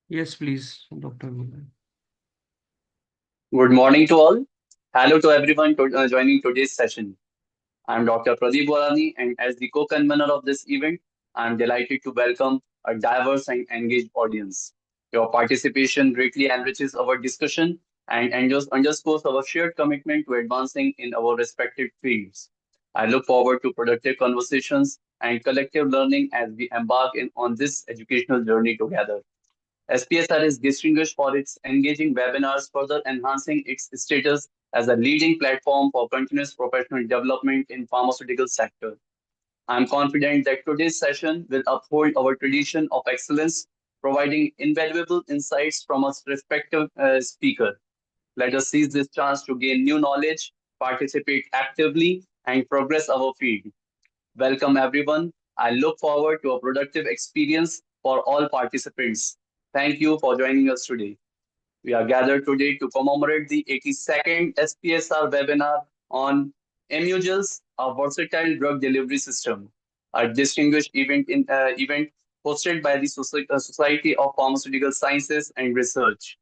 Yes, please, Dr. Gulay. Good morning to all. Hello to everyone joining today's session. I'm Dr. Pradeep Bolani, and as the co-convener of this event, I'm delighted to welcome a diverse and engaged audience. Your participation greatly enriches our discussion and just underscores our shared commitment to advancing in our respective fields. I look forward to productive conversations and collective learning as we embark on this educational journey together. SPSR is distinguished for its engaging webinars, further enhancing its status as a leading platform for continuous professional development in pharmaceutical sector. I am confident that today's session will uphold our tradition of excellence, providing invaluable insights from our respective speaker. Let us seize this chance to gain new knowledge, participate actively, and progress our field. Welcome, everyone. I look forward to a productive experience for all participants. Thank you for joining us today. We are gathered today to commemorate the 82nd SPSR webinar on Emulgels, a versatile drug delivery system, a distinguished event hosted by the Society of Pharmaceutical Sciences and Research.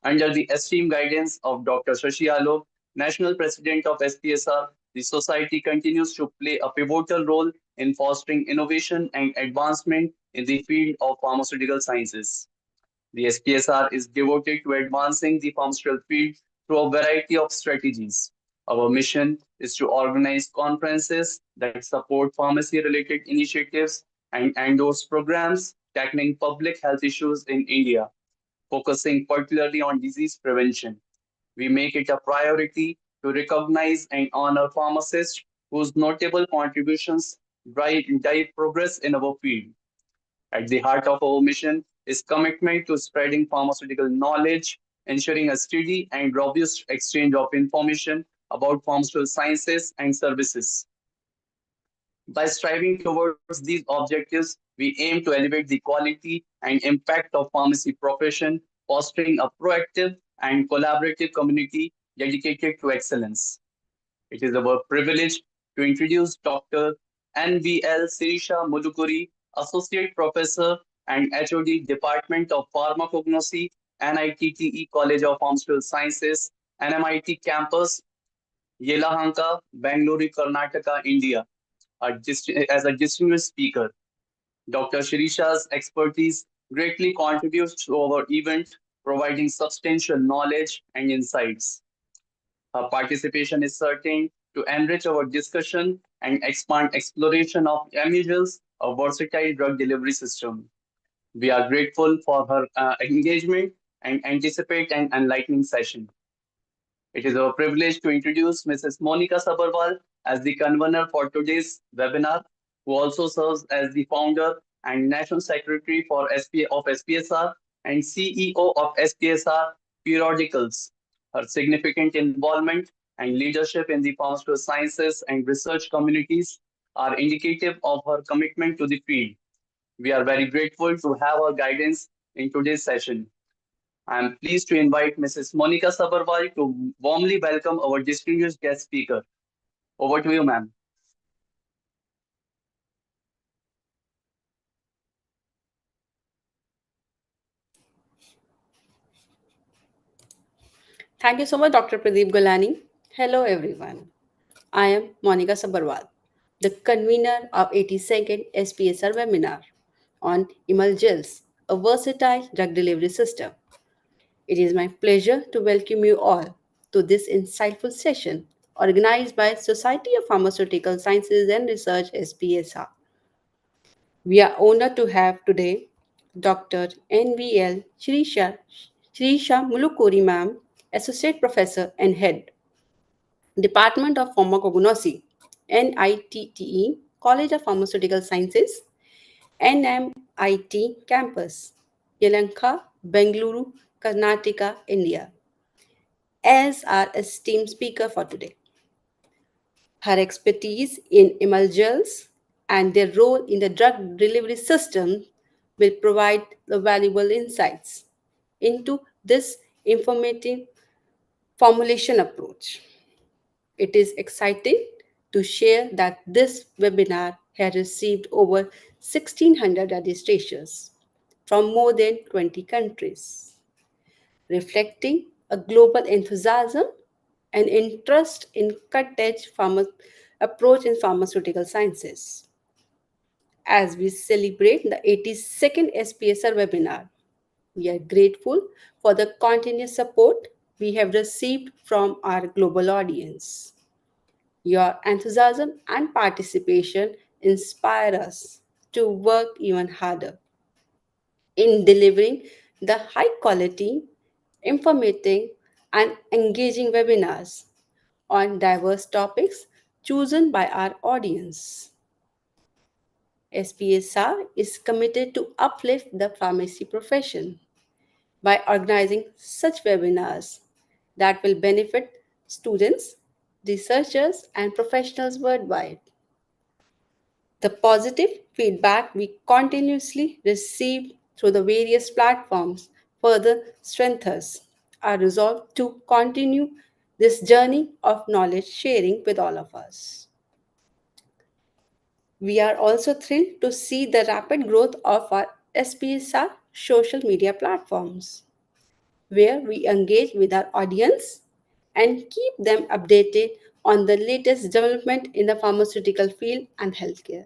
Under the esteemed guidance of Dr. Shashi Alok, National President of SPSR, the Society continues to play a pivotal role in fostering innovation and advancement in the field of pharmaceutical sciences. The SPSR is devoted to advancing the pharmaceutical field through a variety of strategies. Our mission is to organize conferences that support pharmacy related initiatives and endorse programs tackling public health issues in India, focusing particularly on disease prevention. We make it a priority to recognize and honor pharmacists whose notable contributions drive progress in our field. At the heart of our mission is commitment to spreading pharmaceutical knowledge, ensuring a steady and robust exchange of information about pharmaceutical sciences and services. By striving towards these objectives, we aim to elevate the quality and impact of pharmacy profession, fostering a proactive and collaborative community dedicated to excellence. It is our privilege to introduce Dr. NVL Sirisha Mulukuri, Associate Professor and HOD Department of Pharmacognosy, NITTE College of Pharmaceutical Sciences, NMIT Campus, Yelahanka, Bengaluru, Karnataka, India, as a distinguished speaker. Dr. Shirisha's expertise greatly contributes to our event, providing substantial knowledge and insights. Her participation is certain to enrich our discussion and expand exploration of Emulgels, a versatile drug delivery system. We are grateful for her engagement and anticipate an enlightening session. It is our privilege to introduce Mrs. Monika Sabharwal as the convener for today's webinar, who also serves as the founder and National Secretary for SPSR and CEO of SPSR Periodicals. Her significant involvement and leadership in the pharmaceutical sciences and research communities are indicative of her commitment to the field. We are very grateful to have her guidance in today's session. I am pleased to invite Mrs. Monika Sabharwal to warmly welcome our distinguished guest speaker. Over to you, ma'am. Thank you so much, Dr. Pradeep Golani. Hello, everyone. I am Monika Sabharwal, the convener of 82nd SPSR webinar on Emulgels, a versatile drug delivery system. It is my pleasure to welcome you all to this insightful session organized by Society of Pharmaceutical Sciences and Research SPSR. We are honored to have today Dr. NVL Shirisha Mulukuri ma'am, Associate Professor and Head, Department of Pharmacognosy, NITTE, College of Pharmaceutical Sciences, NMIT Campus, Yelahanka, Bengaluru, Karnataka, India, as our esteemed speaker for today. Her expertise in emulgels and their role in the drug delivery system will provide the valuable insights into this informative formulation approach. It is exciting to share that this webinar has received over 1600 registrations from more than 20 countries, reflecting a global enthusiasm and interest in cutting-edge approach in pharmaceutical sciences. As we celebrate the 82nd SPSR webinar, we are grateful for the continuous support we have received from our global audience. Your enthusiasm and participation inspire us to work even harder in delivering the high quality, informative, and engaging webinars on diverse topics chosen by our audience. SPSR is committed to uplift the pharmacy profession by organizing such webinars that will benefit students, researchers, and professionals worldwide. The positive feedback we continuously receive through the various platforms further strengthens our resolve to continue this journey of knowledge sharing with all of us. We are also thrilled to see the rapid growth of our SPSR social media platforms, where we engage with our audience and keep them updated on the latest development in the pharmaceutical field and healthcare.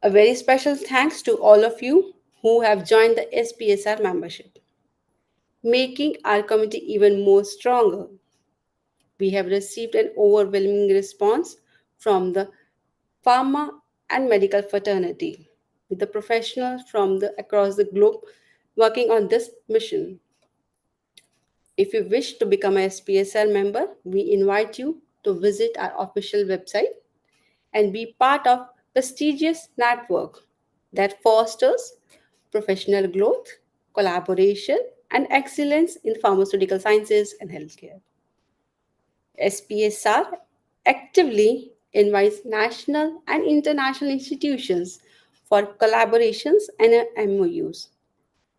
A very special thanks to all of you who have joined the SPSR membership, making our community even more stronger. We have received an overwhelming response from the pharma and medical fraternity, with the professionals from across the globe working on this mission. If you wish to become a SPSR member, we invite you to visit our official website and be part of prestigious network that fosters professional growth, collaboration, and excellence in pharmaceutical sciences and healthcare. SPSR actively invites national and international institutions for collaborations and MOUs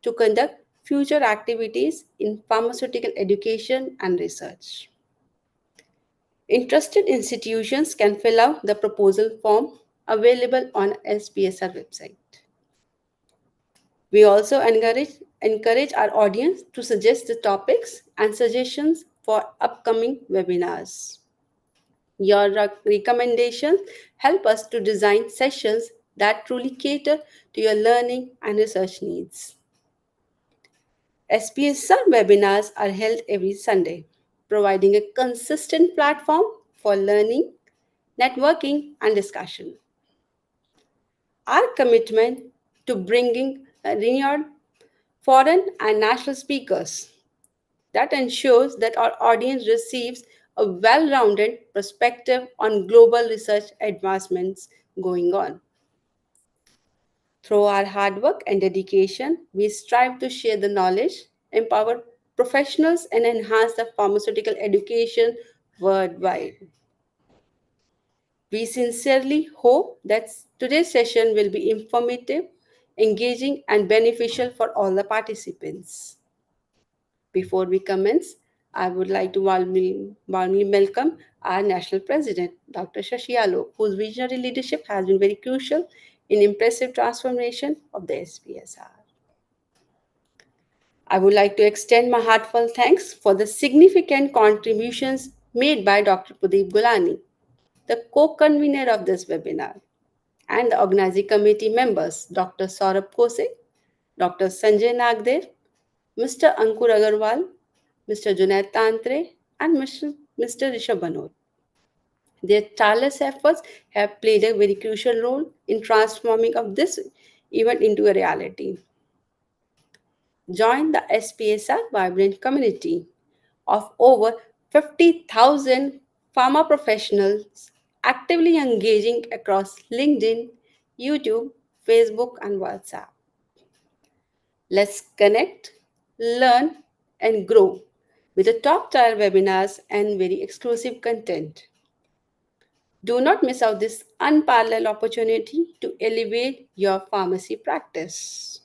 to conduct future activities in pharmaceutical education and research. Interested institutions can fill out the proposal form available on SPSR website. We also encourage our audience to suggest the topics and suggestions for upcoming webinars. Your recommendations help us to design sessions that truly cater to your learning and research needs. SPSR webinars are held every Sunday, providing a consistent platform for learning, networking, and discussion. Our commitment to bringing renowned foreign and national speakers that ensures that our audience receives a well-rounded perspective on global research advancements going on. Through our hard work and dedication, we strive to share the knowledge, empower professionals, and enhance the pharmaceutical education worldwide. We sincerely hope that today's session will be informative, engaging, and beneficial for all the participants. Before we commence, I would like to warmly welcome our National President, Dr. Shashi Alok, whose visionary leadership has been very crucial in impressive transformation of the SPSR. I would like to extend my heartfelt thanks for the significant contributions made by Dr. Pradeep Gulani, the co-convener of this webinar, and the organizing committee members, Dr. Saurabh Kose, Dr. Sanjay Nagdev, Mr. Ankur Agarwal, Mr. Junaid Tantre, and Mr. Rishabh Banod. Their tireless efforts have played a very crucial role in transforming of this event into a reality. Join the SPSR vibrant community of over 50,000 pharma professionals actively engaging across LinkedIn, YouTube, Facebook, and WhatsApp. Let's connect, learn, and grow with the top tier webinars and very exclusive content. Do not miss out this unparalleled opportunity to elevate your pharmacy practice.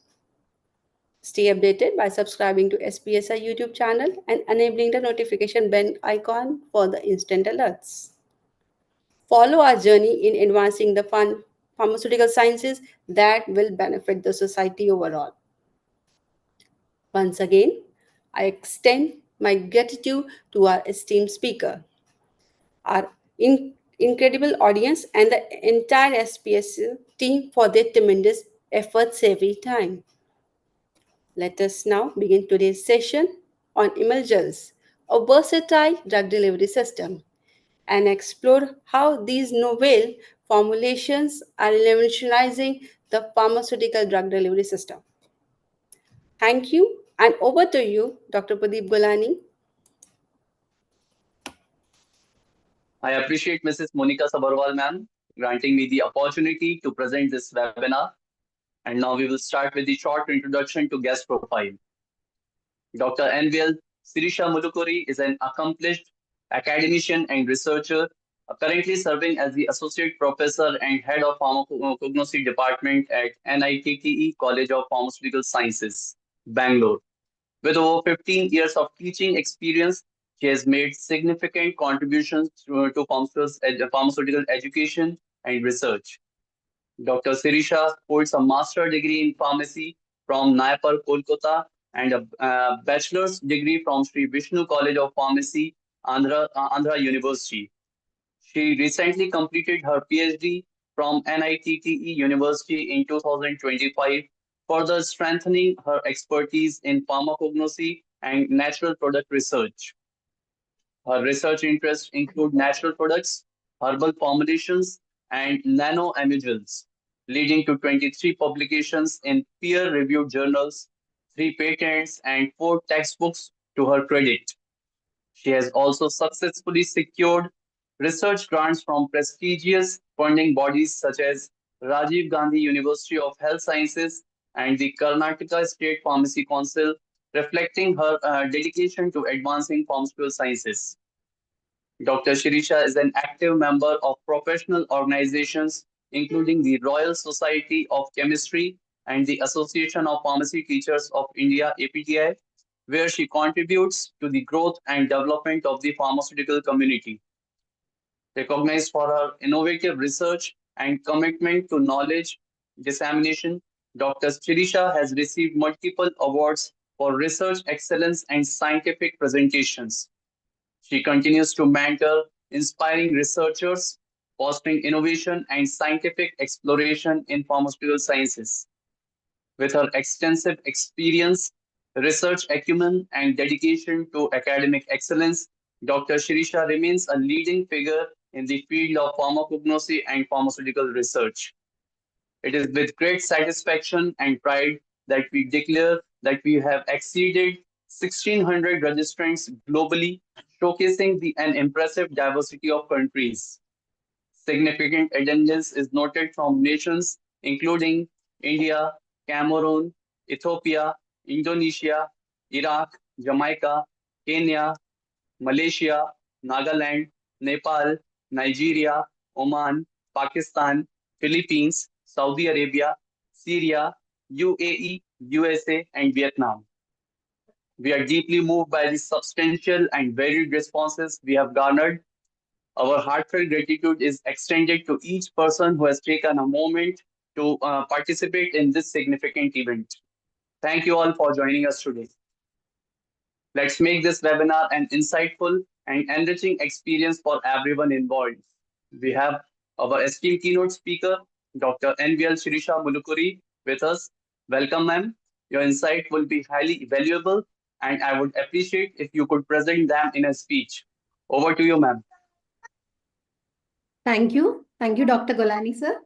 Stay updated by subscribing to SPSR YouTube channel and enabling the notification bell icon for the instant alerts. Follow our journey in advancing the pharmaceutical sciences that will benefit the society overall. Once again, I extend my gratitude to our esteemed speaker, our incredible audience, and the entire SPS team for their tremendous efforts every time. Let us now begin today's session on Emulgels, a versatile drug delivery system, and explore how these novel formulations are revolutionizing the pharmaceutical drug delivery system. Thank you, and over to you, Dr. Pradeep Golani. I appreciate Mrs. Monika Sabharwal, ma'am, granting me the opportunity to present this webinar. And now we will start with the short introduction to guest profile. Dr. NVL Sirisha Mulukuri is an accomplished academician and researcher, currently serving as the Associate Professor and Head of Pharmacognosy Department at NITTE College of Pharmaceutical Sciences, Bangalore. With over 15 years of teaching experience, she has made significant contributions to pharmaceutical education and research. Dr. Sirisha holds a master's degree in pharmacy from Nayapur, Kolkata, and a bachelor's degree from Sri Vishnu College of Pharmacy, Andhra University. She recently completed her PhD from NITTE University in 2025, further strengthening her expertise in pharmacognosy and natural product research. Her research interests include natural products, herbal formulations, and nano emulgels, leading to 23 publications in peer-reviewed journals, 3 patents, and 4 textbooks to her credit. She has also successfully secured research grants from prestigious funding bodies such as Rajiv Gandhi University of Health Sciences and the Karnataka State Pharmacy Council, reflecting her dedication to advancing pharmaceutical sciences. Dr. Sirisha is an active member of professional organizations, including the Royal Society of Chemistry and the Association of Pharmacy Teachers of India, APTI, where she contributes to the growth and development of the pharmaceutical community. Recognized for her innovative research and commitment to knowledge dissemination, Dr. Sirisha has received multiple awards for research excellence and scientific presentations. She continues to mentor inspiring researchers, fostering innovation and scientific exploration in pharmaceutical sciences. With her extensive experience, research acumen, and dedication to academic excellence, Dr. Sirisha remains a leading figure in the field of pharmacognosy and pharmaceutical research. It is with great satisfaction and pride that we declare that we have exceeded 1,600 registrants globally, showcasing an impressive diversity of countries. Significant attendance is noted from nations including India, Cameroon, Ethiopia, Indonesia, Iraq, Jamaica, Kenya, Malaysia, Nagaland, Nepal, Nigeria, Oman, Pakistan, Philippines, Saudi Arabia, Syria, UAE, USA, and Vietnam. We are deeply moved by the substantial and varied responses we have garnered. Our heartfelt gratitude is extended to each person who has taken a moment to participate in this significant event. Thank you all for joining us today. Let's make this webinar an insightful and enriching experience for everyone involved. We have our esteemed keynote speaker, Dr. NVL Sirisha Mulukuri, with us. Welcome, ma'am. Your insight will be highly valuable, and I would appreciate if you could present them in a speech. Over to you, ma'am. Thank you. Thank you, Dr. Golani, sir.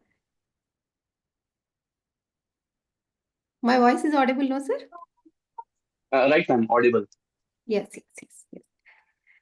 My voice is audible, no, sir? Right, ma'am. Audible. Yes.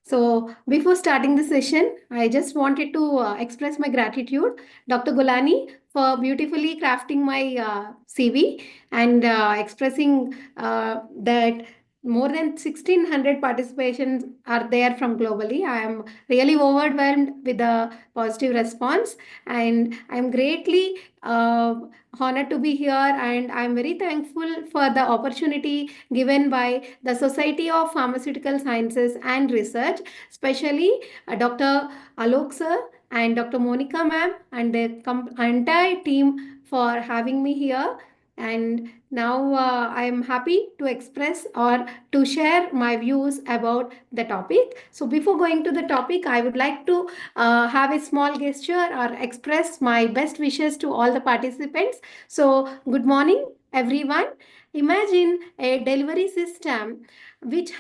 So before starting the session, I just wanted to express my gratitude, Dr. Golani, for beautifully crafting my CV and expressing that more than 1,600 participations are there from globally. I am really overwhelmed with the positive response, and I'm greatly honored to be here, and I'm very thankful for the opportunity given by the Society of Pharmaceutical Sciences and Research, especially Dr. Alok sir and Dr. Monika ma'am and the entire team for having me here. And now I am happy to express or to share my views about the topic. So before going to the topic, I would like to have a small gesture or express my best wishes to all the participants. So good morning, everyone. Imagine a delivery system which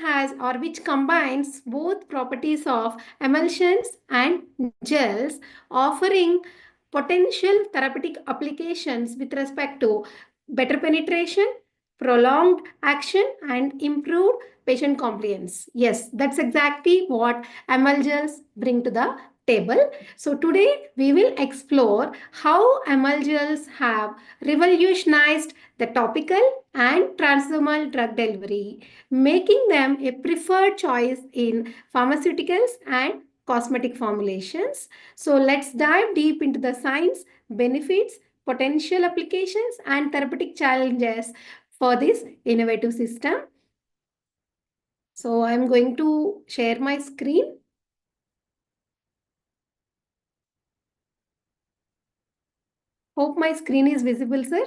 combines both properties of emulsions and gels, offering potential therapeutic applications with respect to better penetration, prolonged action, and improved patient compliance. Yes, that's exactly what Emulgels bring to the table. So today we will explore how Emulgels have revolutionized the topical and transdermal drug delivery, making them a preferred choice in pharmaceuticals and cosmetic formulations. So let's dive deep into the science, benefits, potential applications, and therapeutic challenges for this innovative system. So I'm going to share my screen. Hope my screen is visible, sir.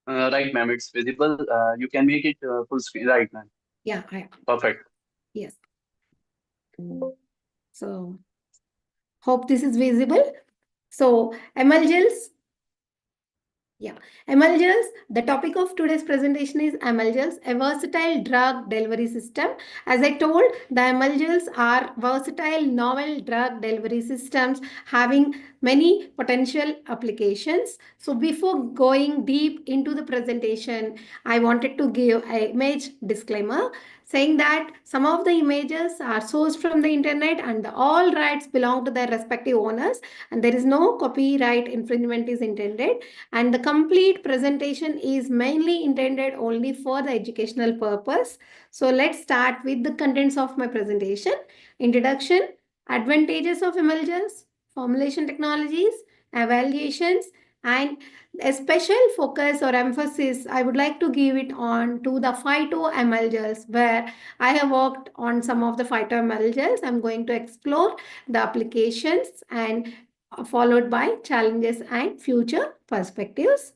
Right, ma'am. It's visible. You can make it full screen. Right, ma'am. Yeah, Perfect. yes. So hope this is visible. So Emulgels. Yeah, Emulgels. The topic of today's presentation is Emulgels, a versatile drug delivery system. As I told, the Emulgels are versatile novel drug delivery systems having many potential applications. So before going deep into the presentation, I wanted to give an image disclaimer saying that some of the images are sourced from the internet and all rights belong to their respective owners, and there is no copyright infringement is intended, and the complete presentation is mainly intended only for the educational purpose. So let's start with the contents of my presentation. Introduction, advantages of Emulgels, formulation technologies, evaluations, and a special focus or emphasis I would like to give it on to the phyto-emulgels, where I have worked on some of the phyto-emulgels. I'm going to explore the applications and followed by challenges and future perspectives.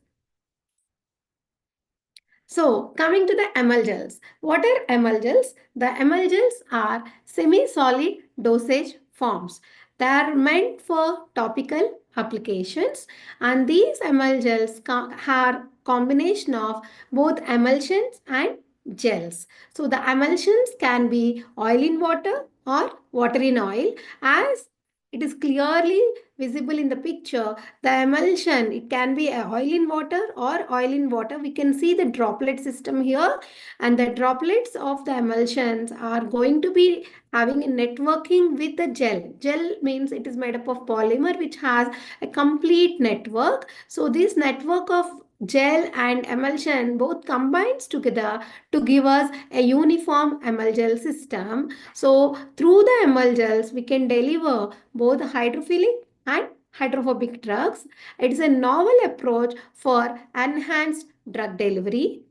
So coming to the emulgels. What are emulgels? The emulgels are semi-solid dosage forms. They are meant for topical applications, and these emulgels are combination of both emulsions and gels. So the emulsions can be oil in water or water in oil. As it is clearly visible in the picture, the emulsion, it can be a oil in water or oil in water. We can see the droplet system here, and the droplets of the emulsions are going to be having a networking with the gel. Gel means it is made up of polymer which has a complete network. So this network of gel and emulsion both combines together to give us a uniform emulgel system. So through the emulgels, we can deliver both hydrophilic and hydrophobic drugs. It is a novel approach for enhanced drug delivery.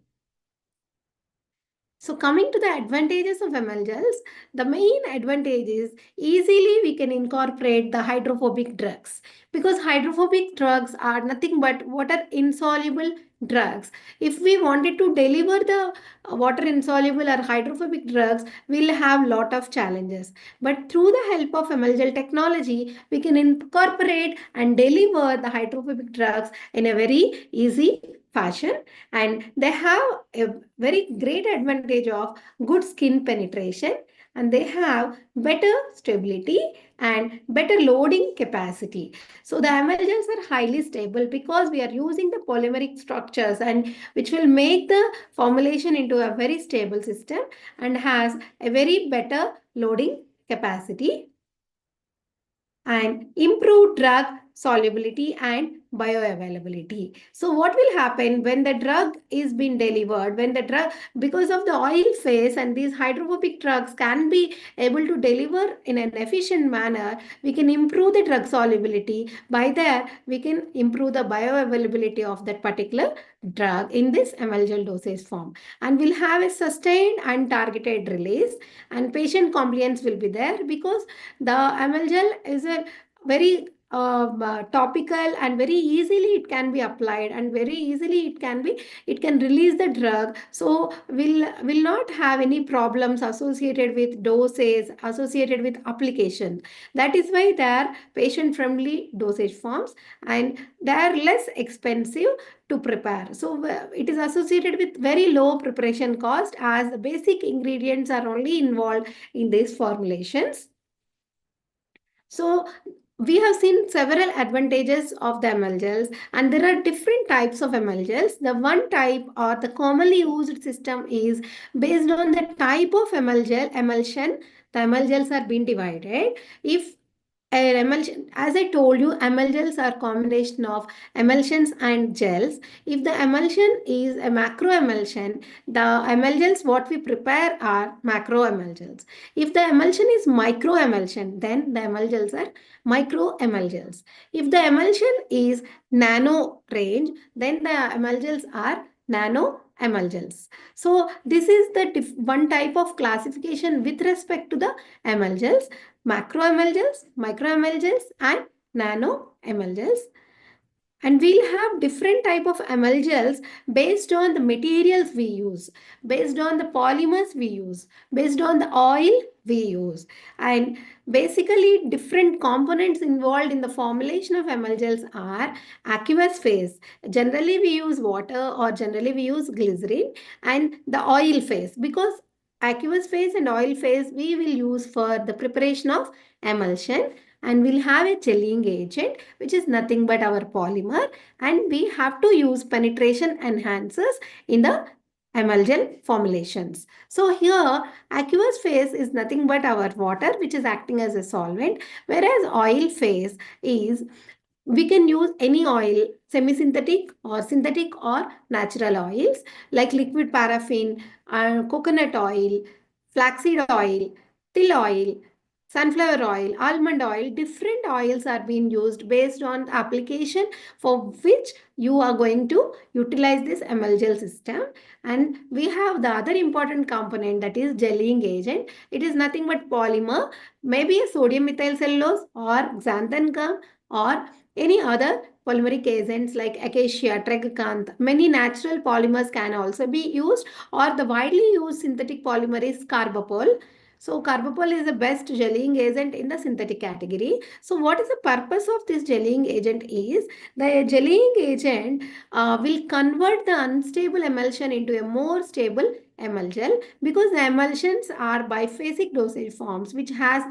So coming to the advantages of emulgels, the main advantage is easily we can incorporate the hydrophobic drugs, because hydrophobic drugs are nothing but water insoluble drugs. If we wanted to deliver the water insoluble or hydrophobic drugs, we'll have lot of challenges. But through the help of emulgel technology, we can incorporate and deliver the hydrophobic drugs in a very easy fashion, and they have a very great advantage of good skin penetration, and they have better stability and better loading capacity. So the emulsions are highly stable because we are using the polymeric structures, and which will make the formulation into a very stable system and has a very better loading capacity and improved drug solubility and bioavailability. So what will happen when the drug is being delivered, when the drug, because of the oil phase, and these hydrophobic drugs can be able to deliver in an efficient manner, we can improve the drug solubility. By that, we can improve the bioavailability of that particular drug in this Emulgel dosage form, and will have a sustained and targeted release, and patient compliance will be there because the Emulgel is a very topical, and very easily it can be applied, and very easily it can release the drug, so will not have any problems associated with doses, associated with application. That is why they are patient friendly dosage forms, and they are less expensive to prepare. So it is associated with very low preparation cost, as the basic ingredients are only involved in these formulations. So we have seen several advantages of the Emulgels, and there are different types of Emulgels. The one type, or the commonly used system, is based on the type of emulsion. The Emulgels are being divided. If an emulsion, as I told you, emulgels are combination of emulsions and gels. If the emulsion is a macro emulsion, the emulgels what we prepare are macro emulgels. If the emulsion is micro emulsion, then the emulgels are micro emulgels. If the emulsion is nano range, then the emulgels are nano emulgels. So this is the one type of classification with respect to the emulgels: macro emulgels, micro emulgels, and nano emulgels. And we'll have different type of emulgels based on the materials we use, based on the polymers we use, based on the oil we use. And basically different components involved in the formulation of emulgels are aqueous phase. Generally we use water, or generally we use glycerin, and the oil phase, because aqueous phase and oil phase we will use for the preparation of emulsion. And we'll have a gelling agent, which is nothing but our polymer, and we have to use penetration enhancers in the emulgel formulations. So here aqueous phase is nothing but our water, which is acting as a solvent, whereas oil phase is, we can use any oil, semi-synthetic or synthetic or natural oils, like liquid paraffin, coconut oil, flaxseed oil, till oil, sunflower oil, almond oil. Different oils are being used based on the application for which you are going to utilize this emulgel system. And we have the other important component, that is gelling agent. It is nothing but polymer, maybe a sodium methyl cellulose or xanthan gum, or any other polymeric agents like acacia, tragacanth. Many natural polymers can also be used, or the widely used synthetic polymer is carbapol. So carbapol is the best gelling agent in the synthetic category. So what is the purpose of this gelling agent is, the gelling agent will convert the unstable emulsion into a more stable emulgel, because the emulsions are biphasic dosage forms which has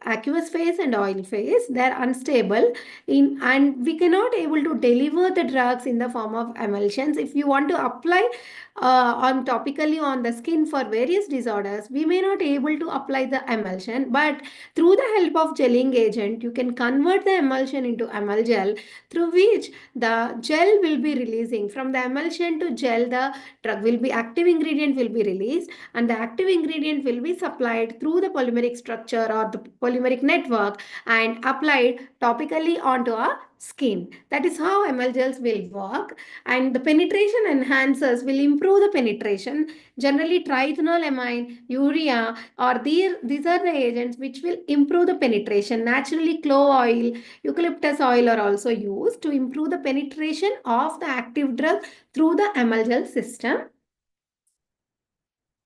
aqueous phase and oil phase. They are unstable in, and we cannot able to deliver the drugs in the form of emulsions. If you want to apply on topically on the skin for various disorders, we may not able to apply the emulsion, but through the help of gelling agent you can convert the emulsion into emulgel, through which the gel will be releasing from the emulsion to gel. The drug will be, active ingredient will be released, and the active ingredient will be supplied through the polymeric structure or the polymeric network and applied topically onto our skin. That is how emulgels will work. And the penetration enhancers will improve the penetration. Generally triethanolamine, urea, or these are the agents which will improve the penetration. Naturally clove oil, eucalyptus oil are also used to improve the penetration of the active drug through the emulgel system.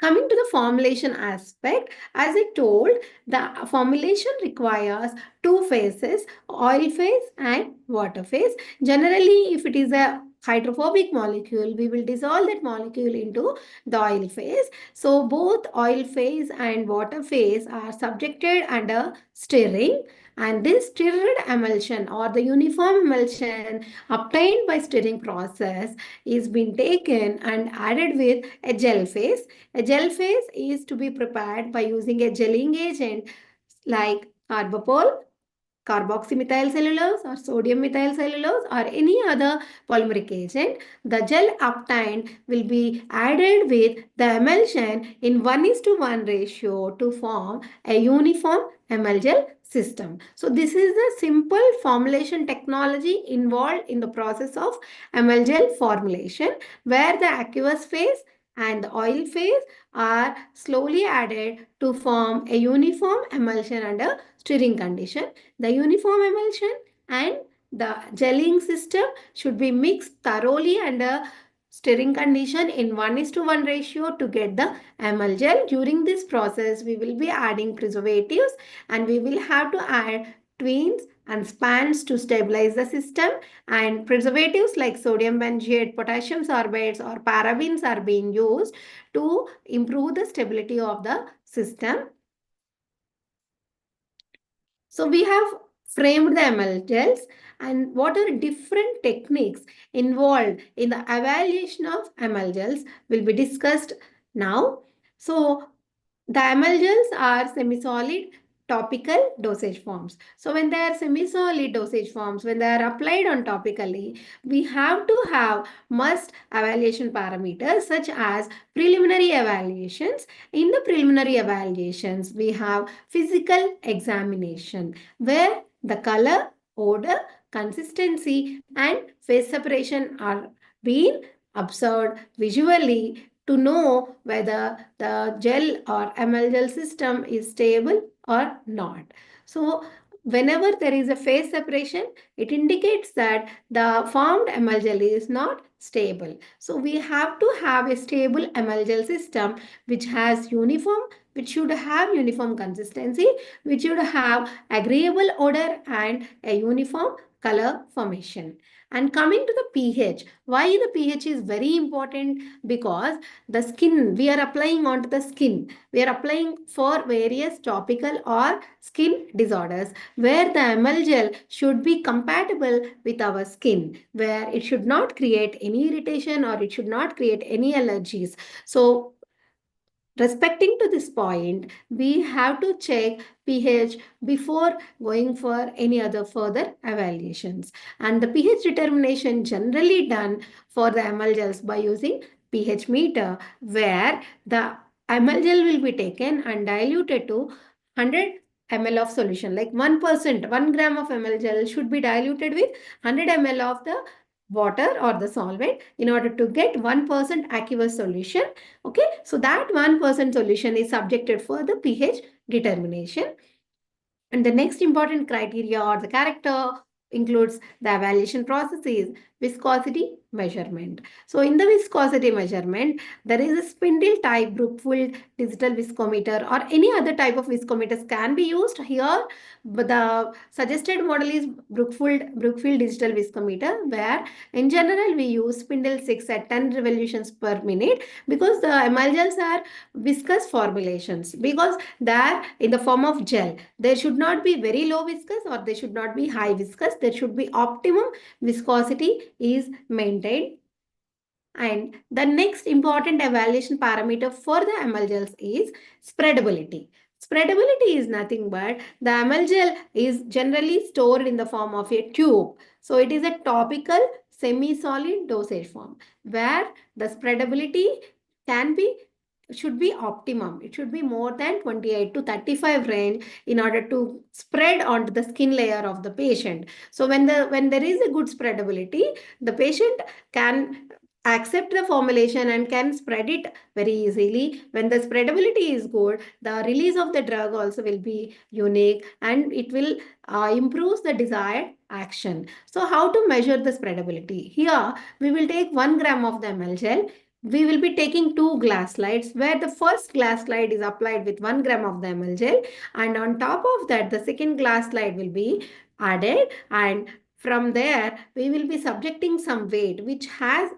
Coming to the formulation aspect, as I told, the formulation requires two phases, oil phase and water phase. Generally, if it is a hydrophobic molecule, we will dissolve that molecule into the oil phase. So both oil phase and water phase are subjected under stirring, and this stirred emulsion or the uniform emulsion obtained by stirring process is being taken and added with a gel phase. A gel phase is to be prepared by using a gelling agent like carbapol, carboxymethyl cellulose or sodium methyl cellulose or any other polymeric agent, the gel obtained will be added with the emulsion in 1:1 ratio to form a uniform emulgel system. So this is the simple formulation technology involved in the process of emulgel formulation, where the aqueous phase and the oil phase are slowly added to form a uniform emulsion under stirring condition. The uniform emulsion and the gelling system should be mixed thoroughly under stirring condition in 1:1 ratio to get the emulgel. During this process, we will be adding preservatives and we will have to add twins and spans to stabilize the system, and preservatives like sodium benzoate, potassium sorbates or parabens are being used to improve the stability of the system. So we have framed the emulgels, and what are different techniques involved in the evaluation of emulgels will be discussed now. So the emulgels are semi-solid topical dosage forms. So when they are semi-solid dosage forms, when they are applied on topically, we have to have must evaluation parameters such as preliminary evaluations. In the preliminary evaluations, we have physical examination where the color, odor, consistency and phase separation are being observed visually to know whether the gel or emulgel system is stable or not. So whenever there is a phase separation, it indicates that the formed emulgel is not stable. So we have to have a stable emulgel system which has uniform, which should have uniform consistency, which should have agreeable odor and a uniform color formation. And coming to the pH, why the pH is very important? Because the skin, we are applying onto the skin. We are applying for various topical or skin disorders where the emulgel should be compatible with our skin, where it should not create any irritation or it should not create any allergies. So respecting to this point, we have to check pH before going for any other further evaluations. And the pH determination generally done for the emulgels by using pH meter, where the emulgel will be taken and diluted to 100 ml of solution, like 1%, 1 gram of emulgel should be diluted with 100 ml of the water or the solvent in order to get 1% aqueous solution. Okay, so that 1% solution is subjected for the pH determination. And the next important criteria or the character includes the evaluation processes, viscosity measurement. So in the viscosity measurement, there is a spindle type Brookfield digital viscometer or any other type of viscometers can be used here. But the suggested model is Brookfield digital viscometer, where in general we use spindle 6 at 10 revolutions per minute because the emulgels are viscous formulations, because they are in the form of gel. There should not be very low viscous or they should not be high viscous. There should be optimum viscosity is maintained. And the next important evaluation parameter for the emulgels is spreadability. Spreadability is nothing but the emulgel is generally stored in the form of a tube. So it is a topical semi-solid dosage form where the spreadability can be should be optimum. It should be more than 28 to 35 range in order to spread onto the skin layer of the patient. So when there is a good spreadability, the patient can accept the formulation and can spread it very easily. When the spreadability is good, the release of the drug also will be unique and it will improve the desired action. So how to measure the spreadability? Here we will take 1 gram of the ml gel. We will be taking 2 glass slides where the first glass slide is applied with 1 gram of the ml gel, and on top of that the second glass slide will be added, and from there we will be subjecting some weight which has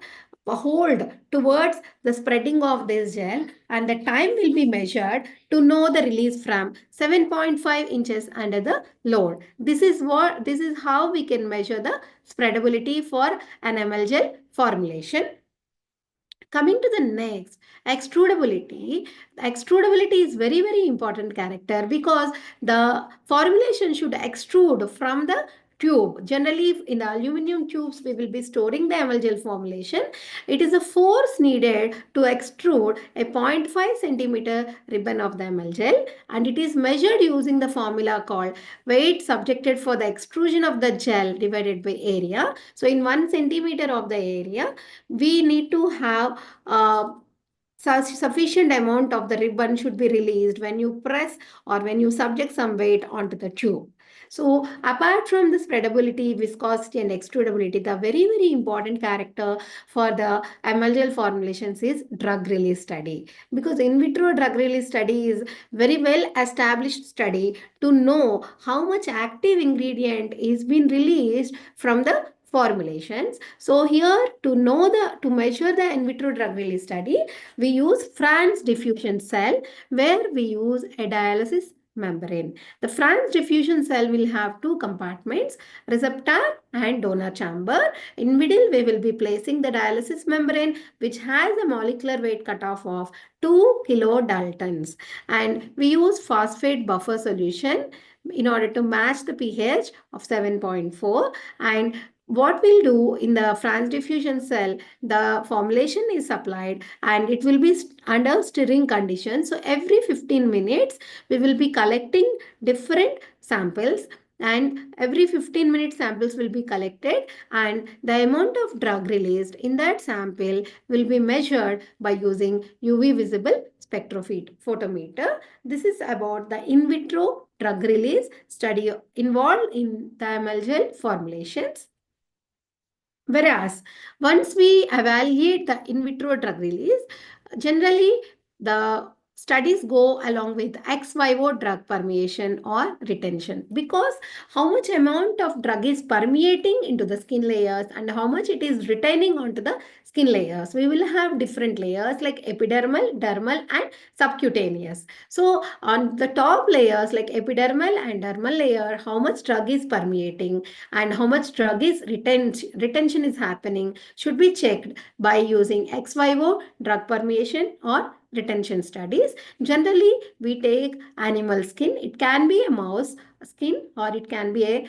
a hold towards the spreading of this gel, and the time will be measured to know the release from 7.5 inches under the load. This is how we can measure the spreadability for an ml gel formulation. Coming to the next, extrudability. Extrudability is very, very important character because the formulation should extrude from the tube. Generally, in the aluminum tubes, we will be storing the Emulgel formulation. It is a force needed to extrude a 0.5 centimeter ribbon of the Emulgel, and it is measured using the formula called weight subjected for the extrusion of the gel divided by area. So, in 1 centimeter of the area, we need to have sufficient amount of the ribbon should be released when you press or when you subject some weight onto the tube. So apart from the spreadability, viscosity and extrudability, the very, very important character for the Emulgel formulations is drug release study. Because in vitro drug release study is very well established study to know how much active ingredient is being released from the formulations. So here to measure the in vitro drug release study, we use Franz diffusion cell where we use a dialysis membrane. The Franz diffusion cell will have two compartments, receptor and donor chamber. In middle, we will be placing the dialysis membrane which has a molecular weight cutoff of 2 kilodaltons. And we use phosphate buffer solution in order to match the pH of 7.4. And what we'll do in the Franz diffusion cell, the formulation is supplied and it will be under stirring conditions. So every 15 minutes, we will be collecting different samples, and every 15 minutes samples will be collected, and the amount of drug released in that sample will be measured by using UV visible spectrophotometer. This is about the in vitro drug release study involved in the Emulgel formulations. Whereas once we evaluate the in vitro drug release, generally the studies go along with ex vivo drug permeation or retention, because how much amount of drug is permeating into the skin layers and how much it is retaining onto the skin layers. We will have different layers like epidermal, dermal and subcutaneous. So on the top layers like epidermal and dermal layer, how much drug is permeating and how much drug is retention is happening should be checked by using ex vivo drug permeation or retention studies. Generally, we take animal skin. It can be a mouse skin or it can be a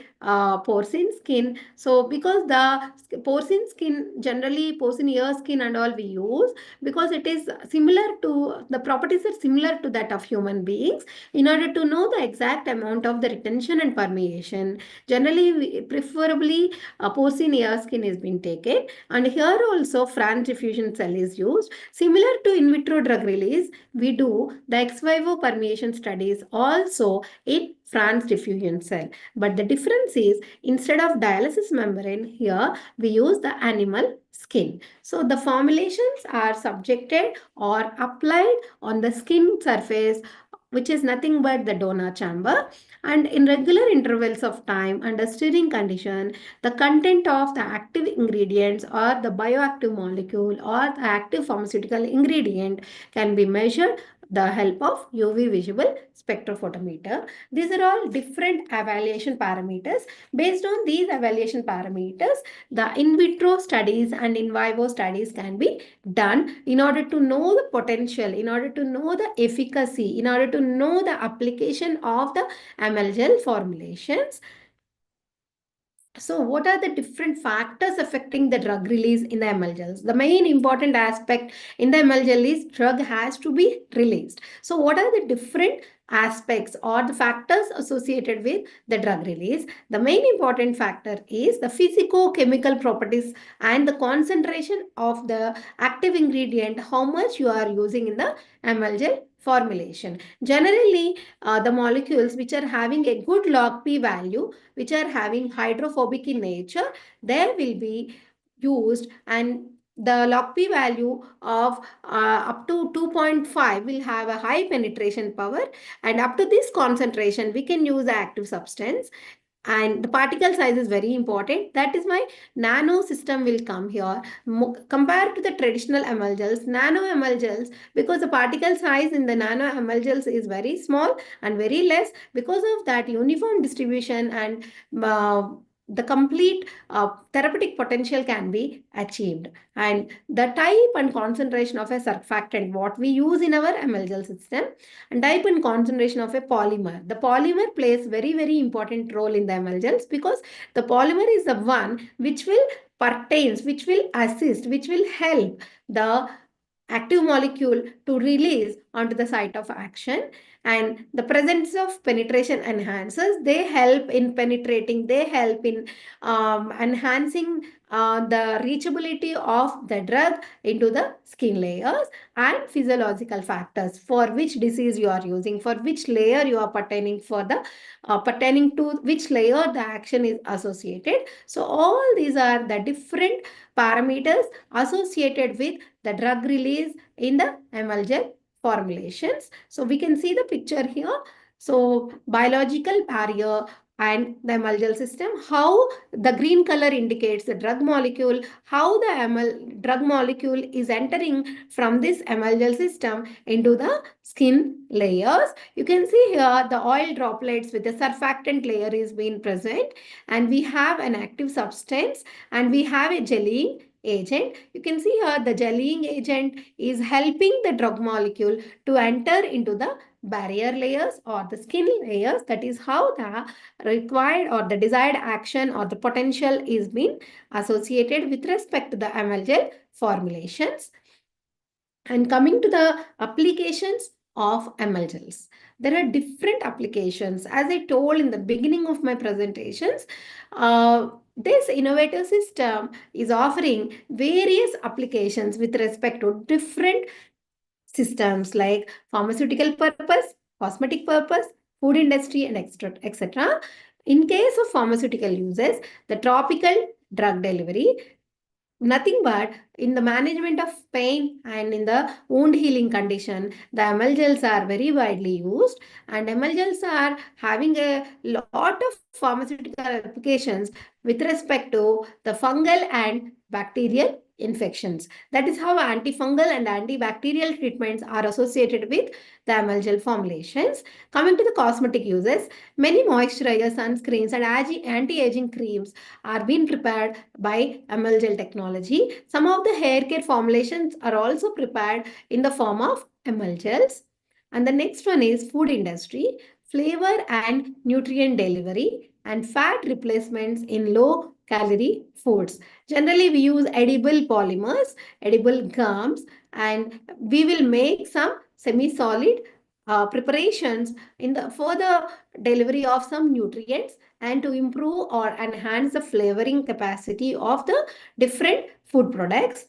porcine skin. So because the porcine skin, generally porcine ear skin and all we use, because it is similar to, the properties are similar to that of human beings. In order to know the exact amount of the retention and permeation, generally preferably porcine ear skin is being taken, and here also Franz diffusion cell is used. Similar to in vitro drug release, we do the ex vivo permeation studies also in Franz diffusion cell. But the difference is, instead of dialysis membrane, here we use the animal skin. So the formulations are subjected or applied on the skin surface, which is nothing but the donor chamber, and in regular intervals of time under stirring condition, the content of the active ingredients or the bioactive molecule or the active pharmaceutical ingredient can be measured the help of UV visible spectrophotometer. These are all different evaluation parameters. Based on these evaluation parameters, the in vitro studies and in vivo studies can be done in order to know the potential, in order to know the efficacy, in order to know the application of the Emulgel formulations. So what are the different factors affecting the drug release in the Emulgels? The main important aspect in the Emulgel is drug has to be released. So what are the different aspects or the factors associated with the drug release? The main important factor is the physicochemical properties and the concentration of the active ingredient, how much you are using in the Emulgel formulation. Generally, the molecules which are having a good log P value, which are having hydrophobic in nature, they will be used, and the log P value of up to 2.5 will have a high penetration power, and up to this concentration we can use the active substance. And the particle size is very important. That is why nano system will come here. Compared to the traditional emulgels, nano emulgels, because the particle size in the nano emulgels is very small and very less, because of that uniform distribution and the complete therapeutic potential can be achieved. And the type and concentration of a surfactant, what we use in our Emulgel system, and type and concentration of a polymer. The polymer plays very, very important role in the Emulgels, because the polymer is the one which will pertains, which will assist, which will help the active molecule to release onto the site of action. And the presence of penetration enhancers, they help in penetrating, they help in enhancing the reachability of the drug into the skin layers, and physiological factors, for which disease you are using, for which layer you are pertaining, for the pertaining to which layer the action is associated. So all these are the different parameters associated with the drug release in the Emulgel formulations. So we can see the picture here. So biological barrier and the Emulgel system, how the green color indicates the drug molecule, how the drug molecule is entering from this Emulgel system into the skin layers. You can see here the oil droplets with the surfactant layer is being present, and we have an active substance, and we have a gelling agent. You can see here the gelling agent is helping the drug molecule to enter into the barrier layers or the skin layers. That is how the required or the desired action or the potential is being associated with respect to the Emulgel formulations. And coming to the applications of Emulgels, there are different applications. As I told in the beginning of my presentations, this innovative system is offering various applications with respect to different systems like pharmaceutical purpose, cosmetic purpose, food industry, and etc. In case of pharmaceutical uses, the topical drug delivery, nothing but in the management of pain and in the wound healing condition, the Emulgels are very widely used, and Emulgels are having a lot of pharmaceutical applications with respect to the fungal and bacterial infections. That is how antifungal and antibacterial treatments are associated with the Emulgel formulations. Coming to the cosmetic uses, many moisturizers, sunscreens, and anti-aging creams are being prepared by Emulgel technology. Some of the hair care formulations are also prepared in the form of Emulgels. And the next one is food industry, flavor and nutrient delivery, and fat replacements in low calorie foods. Generally, we use edible polymers, edible gums, and we will make some semi-solid preparations for the delivery of some nutrients and to improve or enhance the flavoring capacity of the different food products.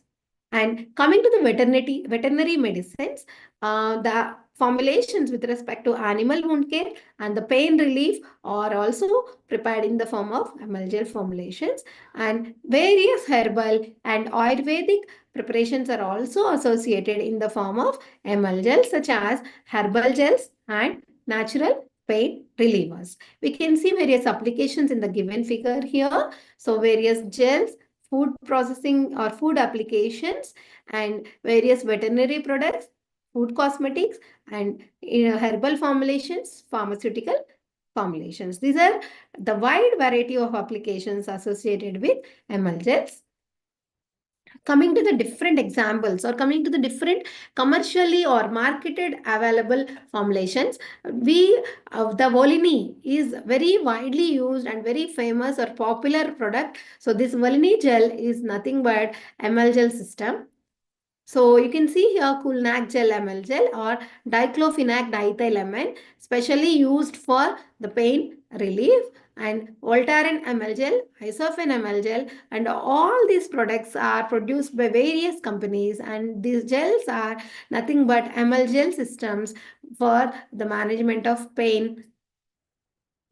And coming to the veterinary medicines, the formulations with respect to animal wound care and the pain relief are also prepared in the form of Emulgel formulations, and various herbal and Ayurvedic preparations are also associated in the form of Emulgels, such as herbal gels and natural pain relievers. We can see various applications in the given figure here. So various gels, food processing or food applications, and various veterinary products, food cosmetics, and herbal formulations, pharmaceutical formulations. These are the wide variety of applications associated with Emulgels. Coming to the different examples or coming to the different commercially or marketed available formulations, the Volini is very widely used and very famous or popular product. So this Volini gel is nothing but Emulgel system. So you can see here Coolnac gel Emulgel or diclofenac diethylamine, specially used for the pain relief, and Voltaren Emulgel, Isofen Emulgel, and all these products are produced by various companies, and these gels are nothing but Emulgel systems for the management of pain.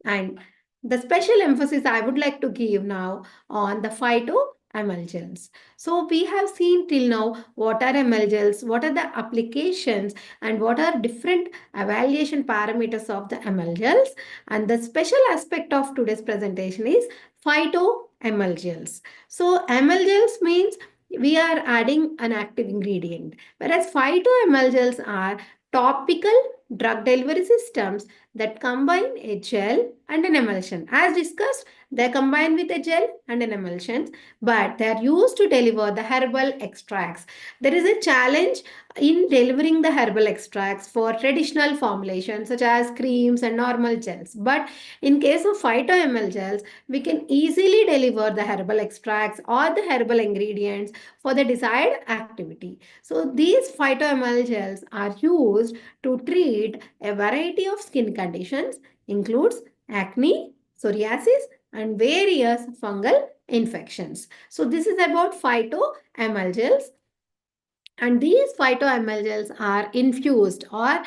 And the special emphasis I would like to give now on the phyto-emulgels. So we have seen till now what are emulgels, what are the applications, and what are different evaluation parameters of the emulgels. And the special aspect of today's presentation is phyto-emulgels. So emulgels means we are adding an active ingredient, whereas phyto-emulgels are topical drug delivery systems that combine a gel and an emulsion. As discussed, they are combined with a gel and an emulsion, but they are used to deliver the herbal extracts. There is a challenge in delivering the herbal extracts for traditional formulations such as creams and normal gels. But in case of phyto-emulgels, we can easily deliver the herbal extracts or the herbal ingredients for the desired activity. So these phyto-emulgels are used to treat a variety of skin conditions, includes acne, psoriasis, and various fungal infections. So this is about phytoemulgels, and these phytoemulgels are infused or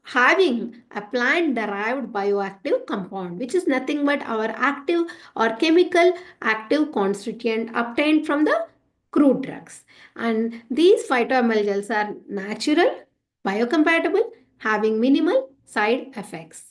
having a plant derived bioactive compound, which is nothing but our active or chemical active constituent obtained from the crude drugs. And these phytoemulgels are natural, biocompatible, having minimal side effects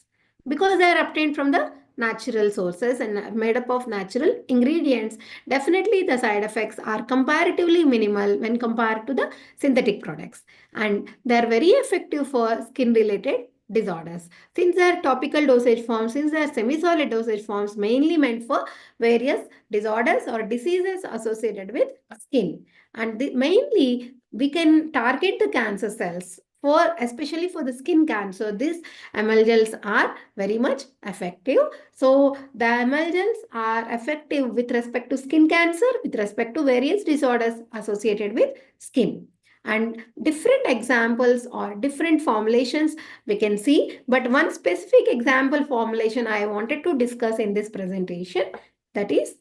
because they are obtained from the natural sources and are made up of natural ingredients. Definitely the side effects are comparatively minimal when compared to the synthetic products, and they are very effective for skin related disorders. Since they are topical dosage forms, since they are semi-solid dosage forms mainly meant for various disorders or diseases associated with skin, and mainly we can target the cancer cells for, especially for the skin cancer. These emulgels are very much effective. So the emulgels are effective with respect to skin cancer, with respect to various disorders associated with skin. And different examples or different formulations we can see, but one specific example formulation I wanted to discuss in this presentation, that is,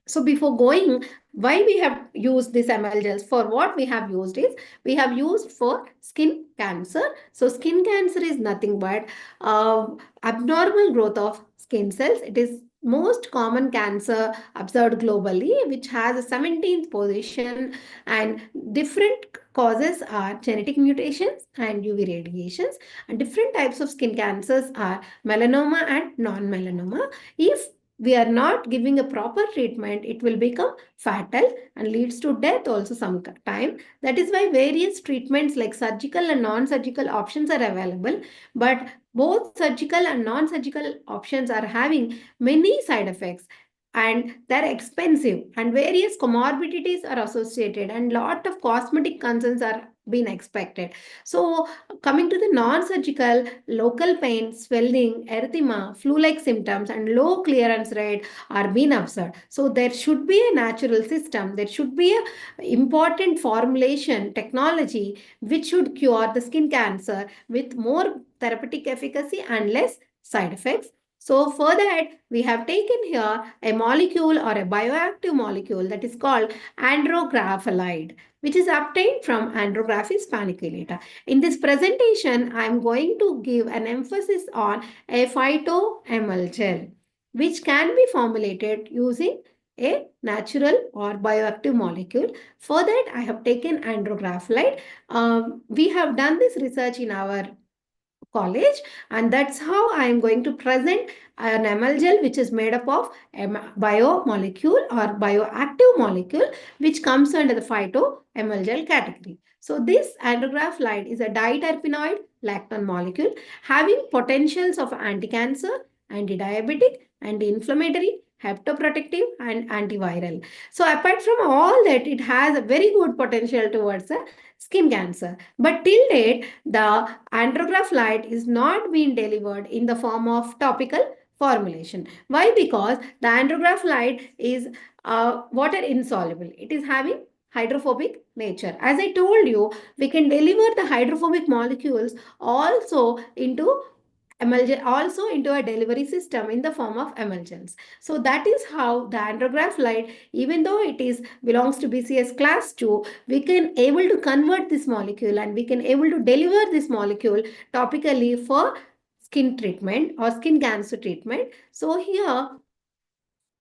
so before going, why we have used this emulgels, for what we have used is, we have used for skin cancer. So skin cancer is nothing but abnormal growth of skin cells. It is most common cancer observed globally, which has a 17th position, and different causes are genetic mutations and UV radiations, and different types of skin cancers are melanoma and non-melanoma. If we are not giving a proper treatment, it will become fatal and leads to death also sometime. That is why various treatments like surgical and non-surgical options are available, but both surgical and non-surgical options are having many side effects, and they're expensive, and various comorbidities are associated, and lot of cosmetic concerns are being expected. So coming to the non-surgical, local pain, swelling, erythema, flu-like symptoms, and low clearance rate are being observed. So there should be a natural system. There should be a important formulation technology which should cure the skin cancer with more therapeutic efficacy and less side effects. So for that, we have taken here a molecule or a bioactive molecule that is called andrographolide, which is obtained from Andrographis paniculata. In this presentation, I am going to give an emphasis on a phytoemulgel, which can be formulated using a natural or bioactive molecule. For that, I have taken andrographolide. We have done this research in our college, and that's how I am going to present an emulgel which is made up of a biomolecule or bioactive molecule which comes under the phytoemulgel category. So this andrographolide is a diterpenoid lactone molecule having potentials of anti-cancer, anti-diabetic, anti-inflammatory, hepatoprotective, and antiviral. So apart from all that, it has a very good potential towards skin cancer. But till date, the andrographolide is not being delivered in the form of topical formulation. Why? Because the andrographolide is water insoluble. It is having hydrophobic nature. As I told you, we can deliver the hydrophobic molecules also into also into a delivery system in the form of emulsions. So that is how the andrographolide, even though it is belongs to BCS class 2, we can able to convert this molecule and we can able to deliver this molecule topically for skin treatment or skin cancer treatment. So here,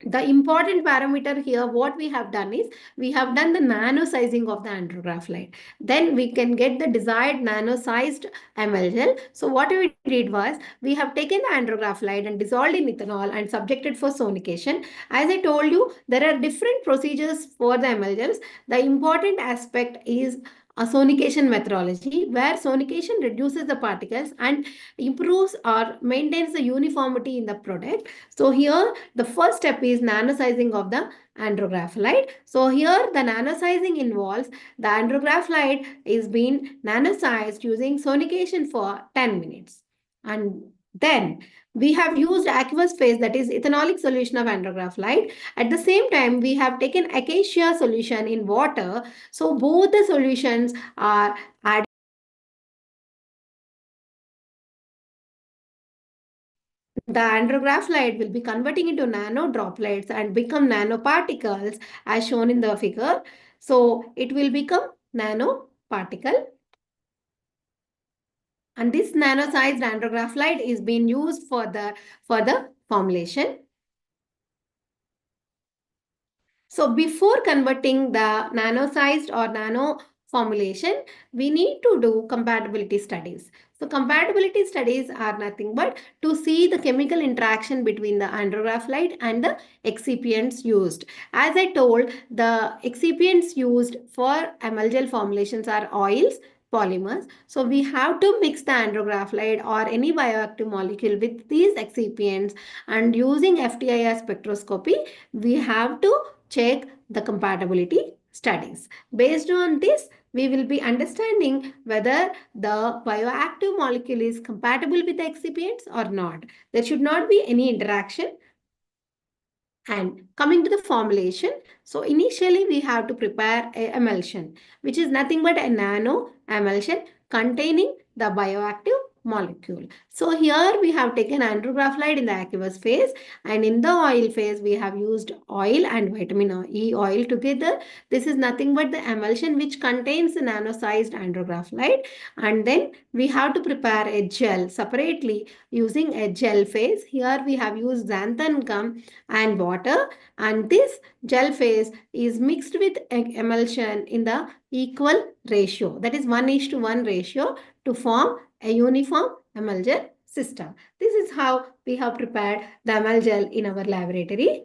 the important parameter here, what we have done is, we have done the nano sizing of the andrographolide. Then we can get the desired nano sized emulgel. So what we did was, we have taken the andrographolide and dissolved in ethanol and subjected for sonication. As I told you, there are different procedures for the emulgels. The important aspect is a sonication methodology where sonication reduces the particles and improves or maintains the uniformity in the product. So here the first step is nanosizing of the andrographite. So here the nanosizing involves the andrographite is being nanosized using sonication for 10 minutes. And then we have used aqueous phase, that is ethanolic solution of andrographite. At the same time, we have taken acacia solution in water. So both the solutions are added. The andrographite will be converting into nano droplets and become nanoparticles as shown in the figure. So it will become nanoparticle. And this nano-sized andrographite is being used for the formulation. So before converting the nano-sized or nano formulation, we need to do compatibility studies. So compatibility studies are nothing but to see the chemical interaction between the andrographite and the excipients used. As I told, the excipients used for emulgel formulations are oils, polymers. So we have to mix the andrographite or any bioactive molecule with these excipients, and using FTIR spectroscopy, we have to check the compatibility studies. Based on this, we will be understanding whether the bioactive molecule is compatible with the excipients or not. There should not be any interaction. And coming to the formulation, so initially we have to prepare a emulsion, which is nothing but a nano emulsion containing the bioactive molecule. So here we have taken andrographite in the aqueous phase, and in the oil phase we have used oil and vitamin E oil together. This is nothing but the emulsion which contains the nano-sized andrographite, and then we have to prepare a gel separately using a gel phase. Here we have used xanthan gum and water, and this gel phase is mixed with emulsion in the equal ratio, that is 1:1 ratio, to form a uniform emulgel system. This is how we have prepared the emulgel in our laboratory.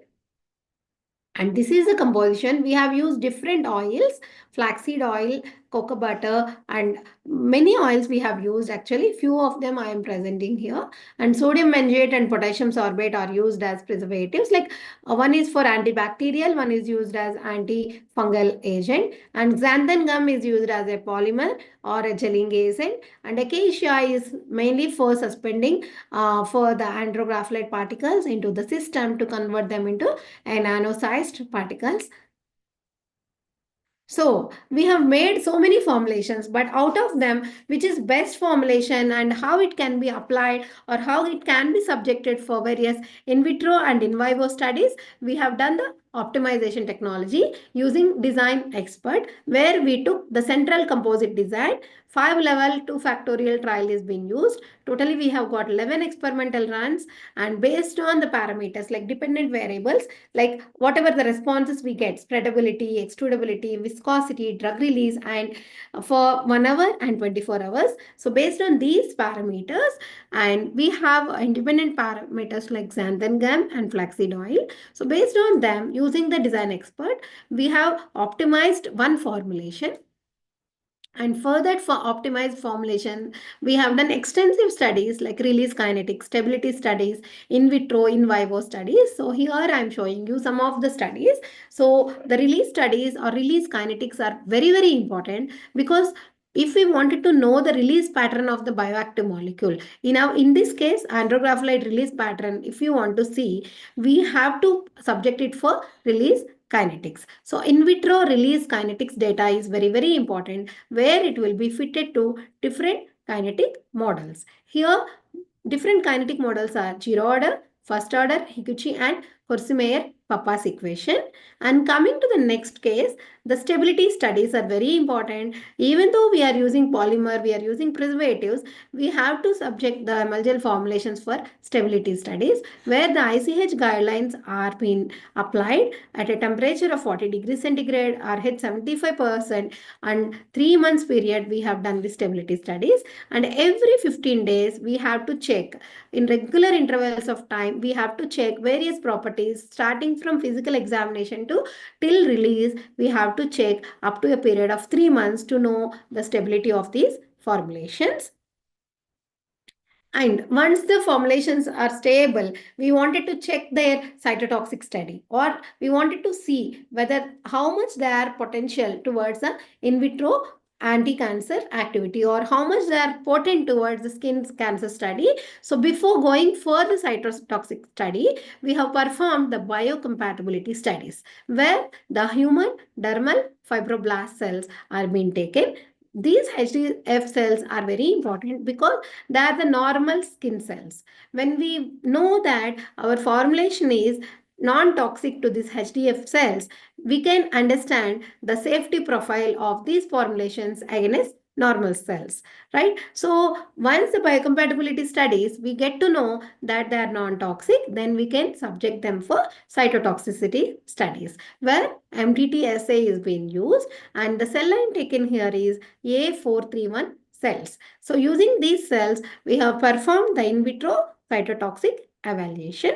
And this is the composition. We have used different oils, flaxseed oil, cocoa butter, and many oils we have used. Actually, few of them I am presenting here. And sodium benzoate and potassium sorbate are used as preservatives. Like one is for antibacterial, one is used as antifungal agent, and xanthan gum is used as a polymer or a gelling agent. And acacia is mainly for suspending for the andrographite particles into the system to convert them into a nano-sized particles. So we have made so many formulations, but out of them, which is best formulation and how it can be applied or how it can be subjected for various in vitro and in vivo studies, we have done the optimization technology using design expert, where we took the central composite design. 5-level 2 factorial trial is being used. Totally we have got 11 experimental runs, and based on the parameters like dependent variables, like whatever the responses we get, spreadability, extrudability, viscosity, drug release, and for 1 hour and 24 hours. So based on these parameters, and we have independent parameters like xanthan gum and flaxseed oil. So based on them, using the design expert, we have optimized one formulation. And for that, for optimized formulation, we have done extensive studies like release kinetics, stability studies, in vitro, in vivo studies. So here I am showing you some of the studies. So the release studies or release kinetics are very, very important, because if we wanted to know the release pattern of the bioactive molecule, in this case, andrographite release pattern, if you want to see, we have to subject it for release kinetics. So in vitro release kinetics data is very, very important, where it will be fitted to different kinetic models. Here, different kinetic models are zero order, first order, Higuchi and Horsemeyer-Papas equation. And coming to the next case, the stability studies are very important. Even though we are using polymer, we are using preservatives, we have to subject the emulgel formulations for stability studies, where the ICH guidelines are being applied at a temperature of 40 degrees centigrade, RH 75%, and 3 months period we have done the stability studies. And every 15 days we have to check, in regular intervals of time, we have to check various properties starting from physical examination to till release, we have to check up to a period of 3 months to know the stability of these formulations. And once the formulations are stable, we wanted to check their cytotoxic study, or we wanted to see whether how much they are potential towards the in vitro anti-cancer activity, or how much they are potent towards the skin cancer study. So before going for the cytotoxic study, we have performed the biocompatibility studies where the human dermal fibroblast cells are being taken. These HDF cells are very important because they are the normal skin cells. When we know that our formulation is non-toxic to these HDF cells, we can understand the safety profile of these formulations against normal cells, right? So once the biocompatibility studies, we get to know that they are non-toxic, then we can subject them for cytotoxicity studies where MTT assay is being used, and the cell line taken here is A431 cells. So using these cells, we have performed the in vitro cytotoxic evaluation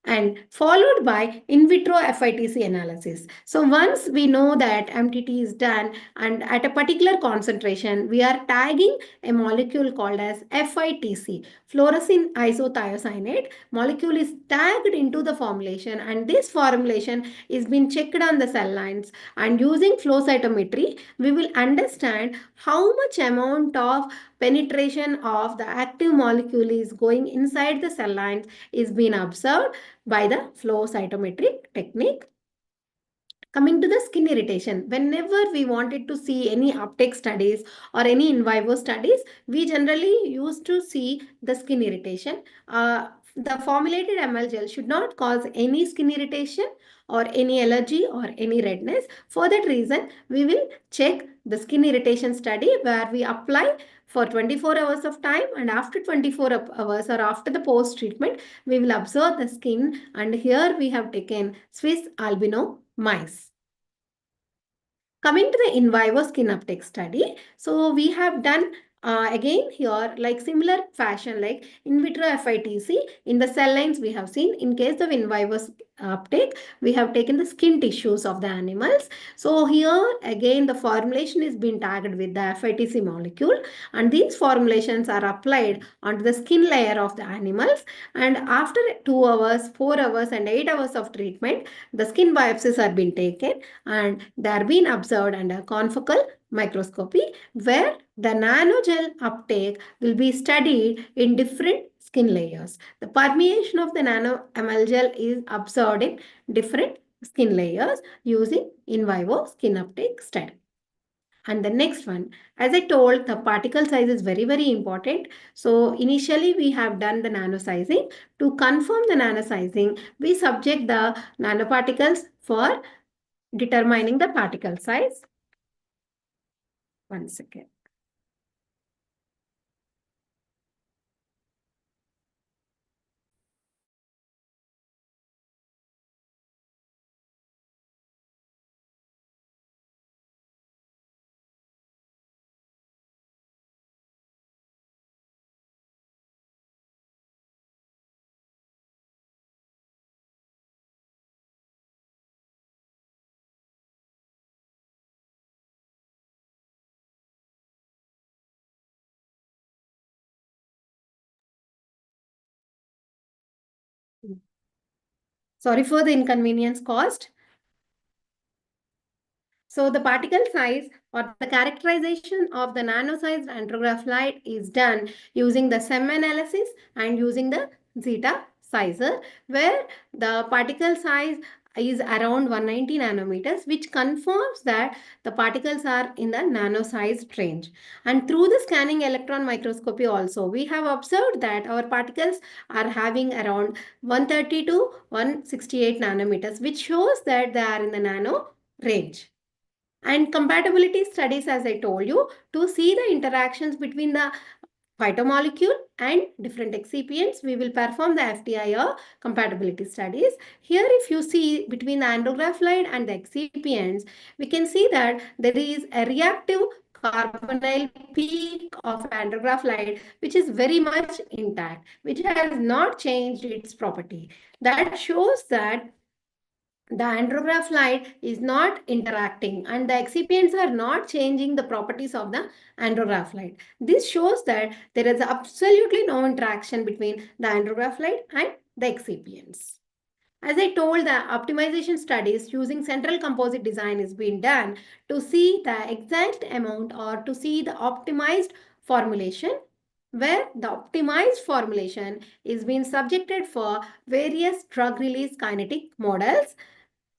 and followed by in vitro FITC analysis. So once we know that MTT is done and at a particular concentration, we are tagging a molecule called as FITC, fluorescein isothiocyanate. Molecule is tagged into the formulation, and this formulation is being checked on the cell lines, and using flow cytometry, we will understand how much amount of penetration of the active molecule is going inside the cell lines is being observed by the flow cytometric technique. Coming to the skin irritation, whenever we wanted to see any uptake studies or any in vivo studies, we generally used to see the skin irritation. The formulated Emulgel should not cause any skin irritation or any allergy or any redness. For that reason, we will check the skin irritation study where we apply for 24 hours of time, and after 24 hours or after the post treatment, we will observe the skin, and here we have taken Swiss albino mice. Coming to the in vivo skin uptake study, so we have done again here like similar fashion like in vitro FITC. In the cell lines we have seen, in case of in vivo uptake, we have taken the skin tissues of the animals. So here again the formulation is being tagged with the FITC molecule, and these formulations are applied onto the skin layer of the animals, and after 2 hours, 4 hours and 8 hours of treatment, the skin biopsies are being taken and they are being observed under confocal microscopy where the nanogel uptake will be studied in different skin layers. The permeation of the nano emulgel is observed in different skin layers using in vivo skin uptake study. And the next one, as I told, the particle size is very, very important. So initially we have done the nano sizing. To confirm the nano sizing, we subject the nanoparticles for determining the particle size. One second. Sorry for the inconvenience caused. So the particle size or the characterization of the nano-sized andrograph light is done using the SEM analysis and using the zeta sizer, where the particle size is around 190 nanometers, which confirms that the particles are in the nano-sized range. And through the scanning electron microscopy also, we have observed that our particles are having around 130 to 168 nanometers, which shows that they are in the nano range. And compatibility studies, as I told you, to see the interactions between the phytomolecule and different excipients, we will perform the FTIR compatibility studies. Here, if you see between the andrograph light and the excipients, we can see that there is a reactive carbonyl peak of andrograph light, which is very much intact, which has not changed its property. That shows that the andrograph light is not interacting and the excipients are not changing the properties of the andrograph light. This shows that there is absolutely no interaction between the andrograph light and the excipients. As I told, the optimization studies using central composite design is being done to see the exact amount or to see the optimized formulation, where the optimized formulation is being subjected for various drug release kinetic models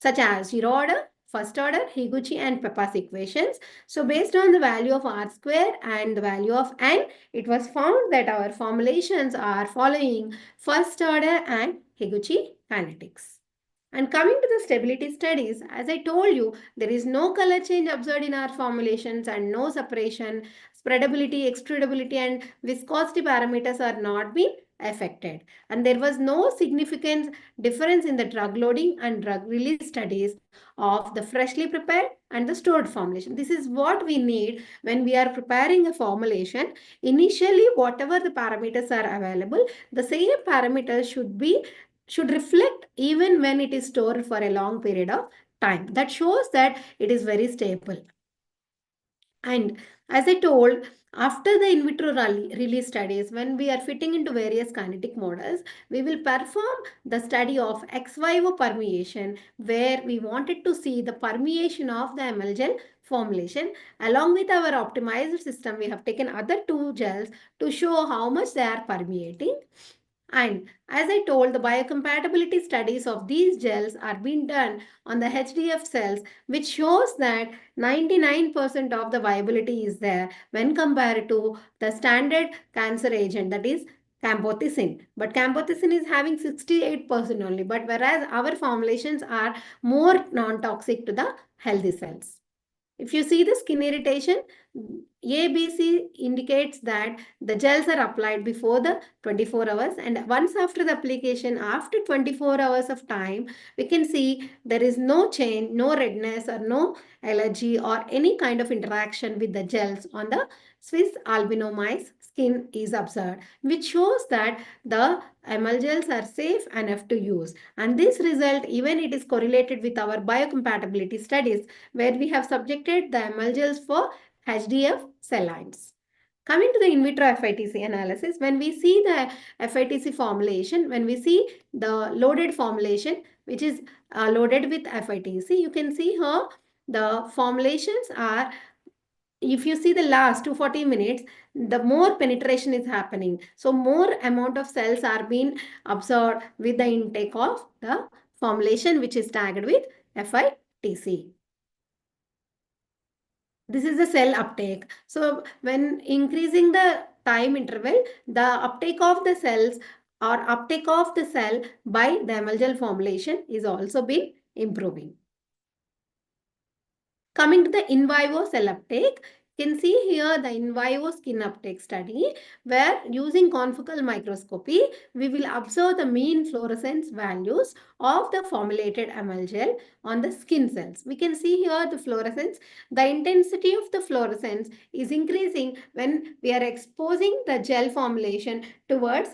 such as zero order, first order, Higuchi and Papas equations. So based on the value of R square and the value of N, it was found that our formulations are following first order and Higuchi kinetics. And coming to the stability studies, as I told you, there is no color change observed in our formulations and no separation, spreadability, extrudability and viscosity parameters are not being affected. And there was no significant difference in the drug loading and drug release studies of the freshly prepared and the stored formulation. This is what we need when we are preparing a formulation. Initially, whatever the parameters are available, the same parameters should reflect even when it is stored for a long period of time. That shows that it is very stable. And as I told, after the in vitro release studies, when we are fitting into various kinetic models, we will perform the study of ex vivo permeation, where we wanted to see the permeation of the Emulgel formulation. Along with our optimized system, we have taken other two gels to show how much they are permeating. And as I told, the biocompatibility studies of these gels are being done on the HDF cells, which shows that 99% of the viability is there when compared to the standard cancer agent, that is camptothecin. But camptothecin is having 68% only, but whereas our formulations are more non-toxic to the healthy cells. If you see the skin irritation, ABC indicates that the gels are applied before the 24 hours, and once after the application, after 24 hours of time, we can see there is no change, no redness or no allergy or any kind of interaction with the gels on the Swiss albino mice skin is observed, which shows that the emulgels are safe enough to use. And this result, even it is correlated with our biocompatibility studies, where we have subjected the emulgels for HDF cell lines. Coming to the in vitro FITC analysis, when we see the FITC formulation, when we see the loaded formulation, which is loaded with FITC, you can see here the formulations are, if you see the last 240 minutes, the more penetration is happening. So more amount of cells are being absorbed with the intake of the formulation, which is tagged with FITC. This is the cell uptake. So when increasing the time interval, the uptake of the cells or uptake of the cell by the Emulgel formulation is also been improving. Coming to the in vivo cell uptake, you can see here the in vivo skin uptake study, where using confocal microscopy, we will observe the mean fluorescence values of the formulated Emulgel on the skin cells. We can see here the fluorescence. The intensity of the fluorescence is increasing when we are exposing the gel formulation towards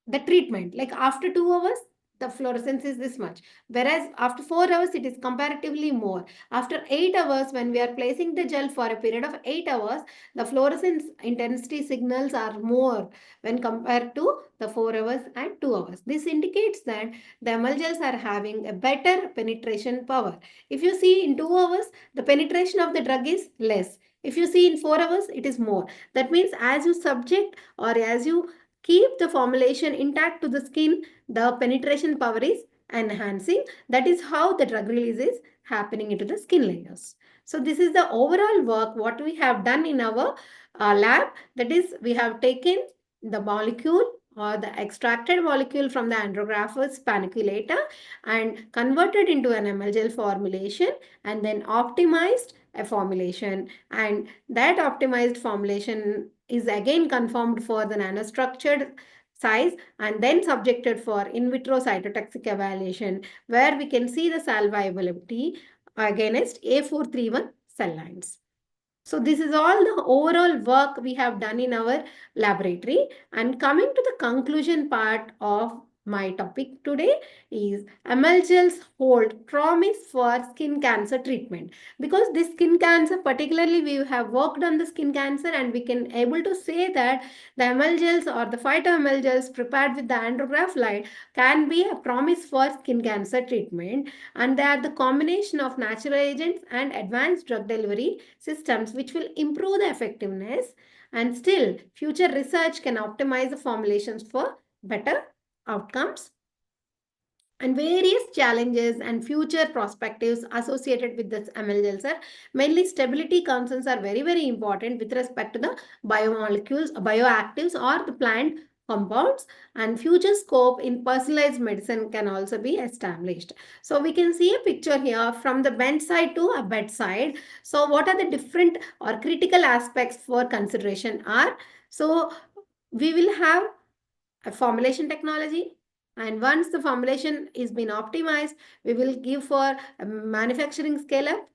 the treatment. Like after 2 hours, the fluorescence is this much, whereas after 4 hours it is comparatively more. After 8 hours, when we are placing the gel for a period of 8 hours, the fluorescence intensity signals are more when compared to the 4 hours and 2 hours. This indicates that the emulgels are having a better penetration power. If you see in 2 hours, the penetration of the drug is less. If you see in 4 hours, it is more. That means as you subject or as you keep the formulation intact to the skin, the penetration power is enhancing. That is how the drug release is happening into the skin layers. So this is the overall work what we have done in our lab. That is, we have taken the molecule or the extracted molecule from the andrographis paniculator and converted into an emulgel formulation and then optimized a formulation, and that optimized formulation is again confirmed for the nanostructured size and then subjected for in vitro cytotoxic evaluation, where we can see the cell viability against A431 cell lines. So this is all the overall work we have done in our laboratory. And coming to the conclusion part of my topic today is Emulgels hold promise for skin cancer treatment. Because this skin cancer, particularly we have worked on the skin cancer and we can able to say that the Emulgels or the phytoemulgels prepared with the andrograph can be a promise for skin cancer treatment, and they are the combination of natural agents and advanced drug delivery systems which will improve the effectiveness, and still future research can optimize the formulations for better outcomes. And various challenges and future perspectives associated with this MLGels are mainly stability concerns are very important with respect to the biomolecules, bioactives or the plant compounds, and future scope in personalized medicine can also be established. So we can see a picture here from the bedside to a bedside. So what are the different or critical aspects for consideration are, so we will have a formulation technology, and once the formulation is been optimized, we will give for a manufacturing scale up.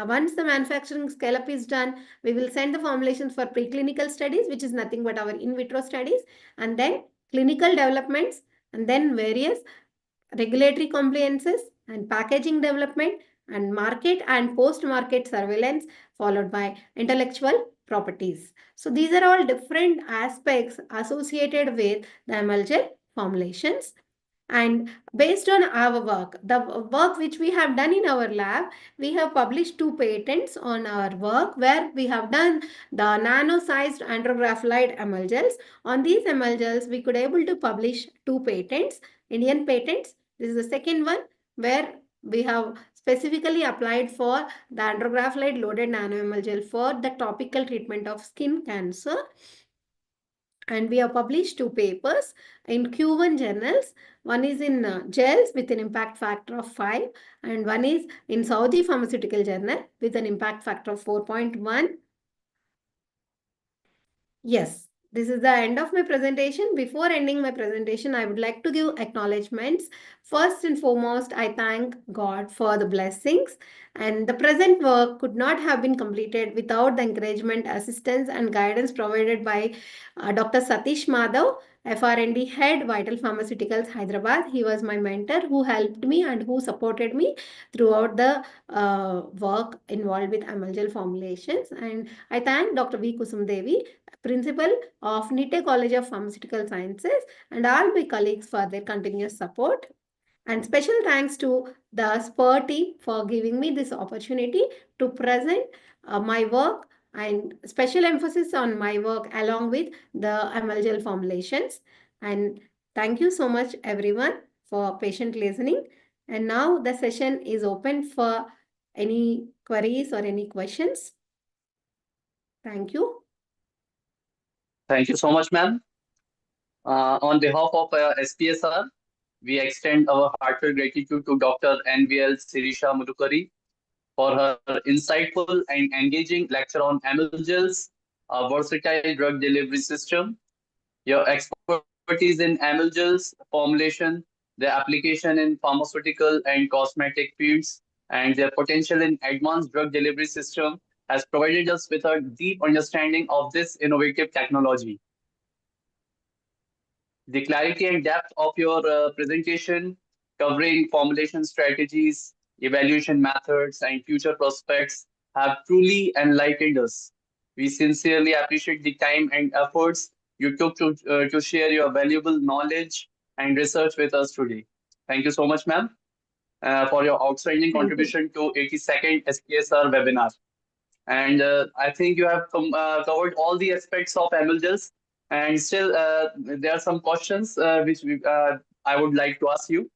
Once the manufacturing scale up is done, we will send the formulations for preclinical studies, which is nothing but our in vitro studies, and then clinical developments, and then various regulatory compliances and packaging development and market and post-market surveillance, followed by intellectual properties. So these are all different aspects associated with the emulgent formulations. And based on our work, the work which we have done in our lab, we have published 2 patents on our work where we have done the nano-sized andrographolide emulgels. On these emulgels, we could able to publish 2 patents, Indian patents. This is the second one where we have specifically applied for the andrographolide loaded nanoemulgel for the topical treatment of skin cancer. And we have published 2 papers in Q1 journals. One is in gels with an impact factor of 5, and one is in Saudi Pharmaceutical Journal with an impact factor of 4.1. Yes, this is the end of my presentation. Before ending my presentation, I would like to give acknowledgements. First and foremost, I thank God for the blessings, and the present work could not have been completed without the encouragement, assistance and guidance provided by Dr. Satish Madhav, FR&D Head, Vital Pharmaceuticals, Hyderabad. He was my mentor who helped me and who supported me throughout the work involved with Emulgel formulations. And I thank Dr. V. Kusum Devi, Principal of NITTE College of Pharmaceutical Sciences, and all my colleagues for their continuous support. And special thanks to the SPER team for giving me this opportunity to present my work, and special emphasis on my work along with the MLGel formulations. And thank you so much everyone for patient listening. And now the session is open for any queries or any questions. Thank you. Thank you so much, ma'am. On behalf of SPSR, we extend our heartfelt gratitude to Dr. NVL Sirisha Mulukuri for her insightful and engaging lecture on Emulgels, a versatile drug delivery system. Your expertise in Emulgels formulation, their application in pharmaceutical and cosmetic fields, and their potential in advanced drug delivery system has provided us with a deep understanding of this innovative technology. The clarity and depth of your presentation, covering formulation strategies, evaluation methods, and future prospects, have truly enlightened us. We sincerely appreciate the time and efforts you took to share your valuable knowledge and research with us today. Thank you so much, ma'am, for your outstanding Thank you. contribution to 82nd SPSR webinar. And I think you have covered all the aspects of Emulgels. And still, there are some questions which I would like to ask you.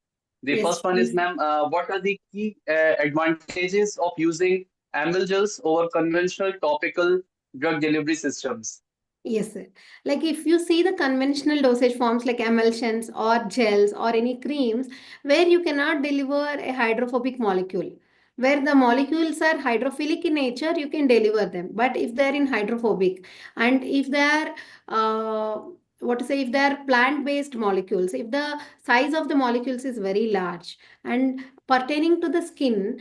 The Yes, first one is, please. ma'am, what are the key advantages of using Emulgels over conventional topical drug delivery systems? Yes, sir. Like if you see the conventional dosage forms like emulsions or gels or any creams where you cannot deliver a hydrophobic molecule, where the molecules are hydrophilic in nature, you can deliver them. But if they are in hydrophobic, and if they are what to say, if they are plant-based molecules, if the size of the molecules is very large, and pertaining to the skin,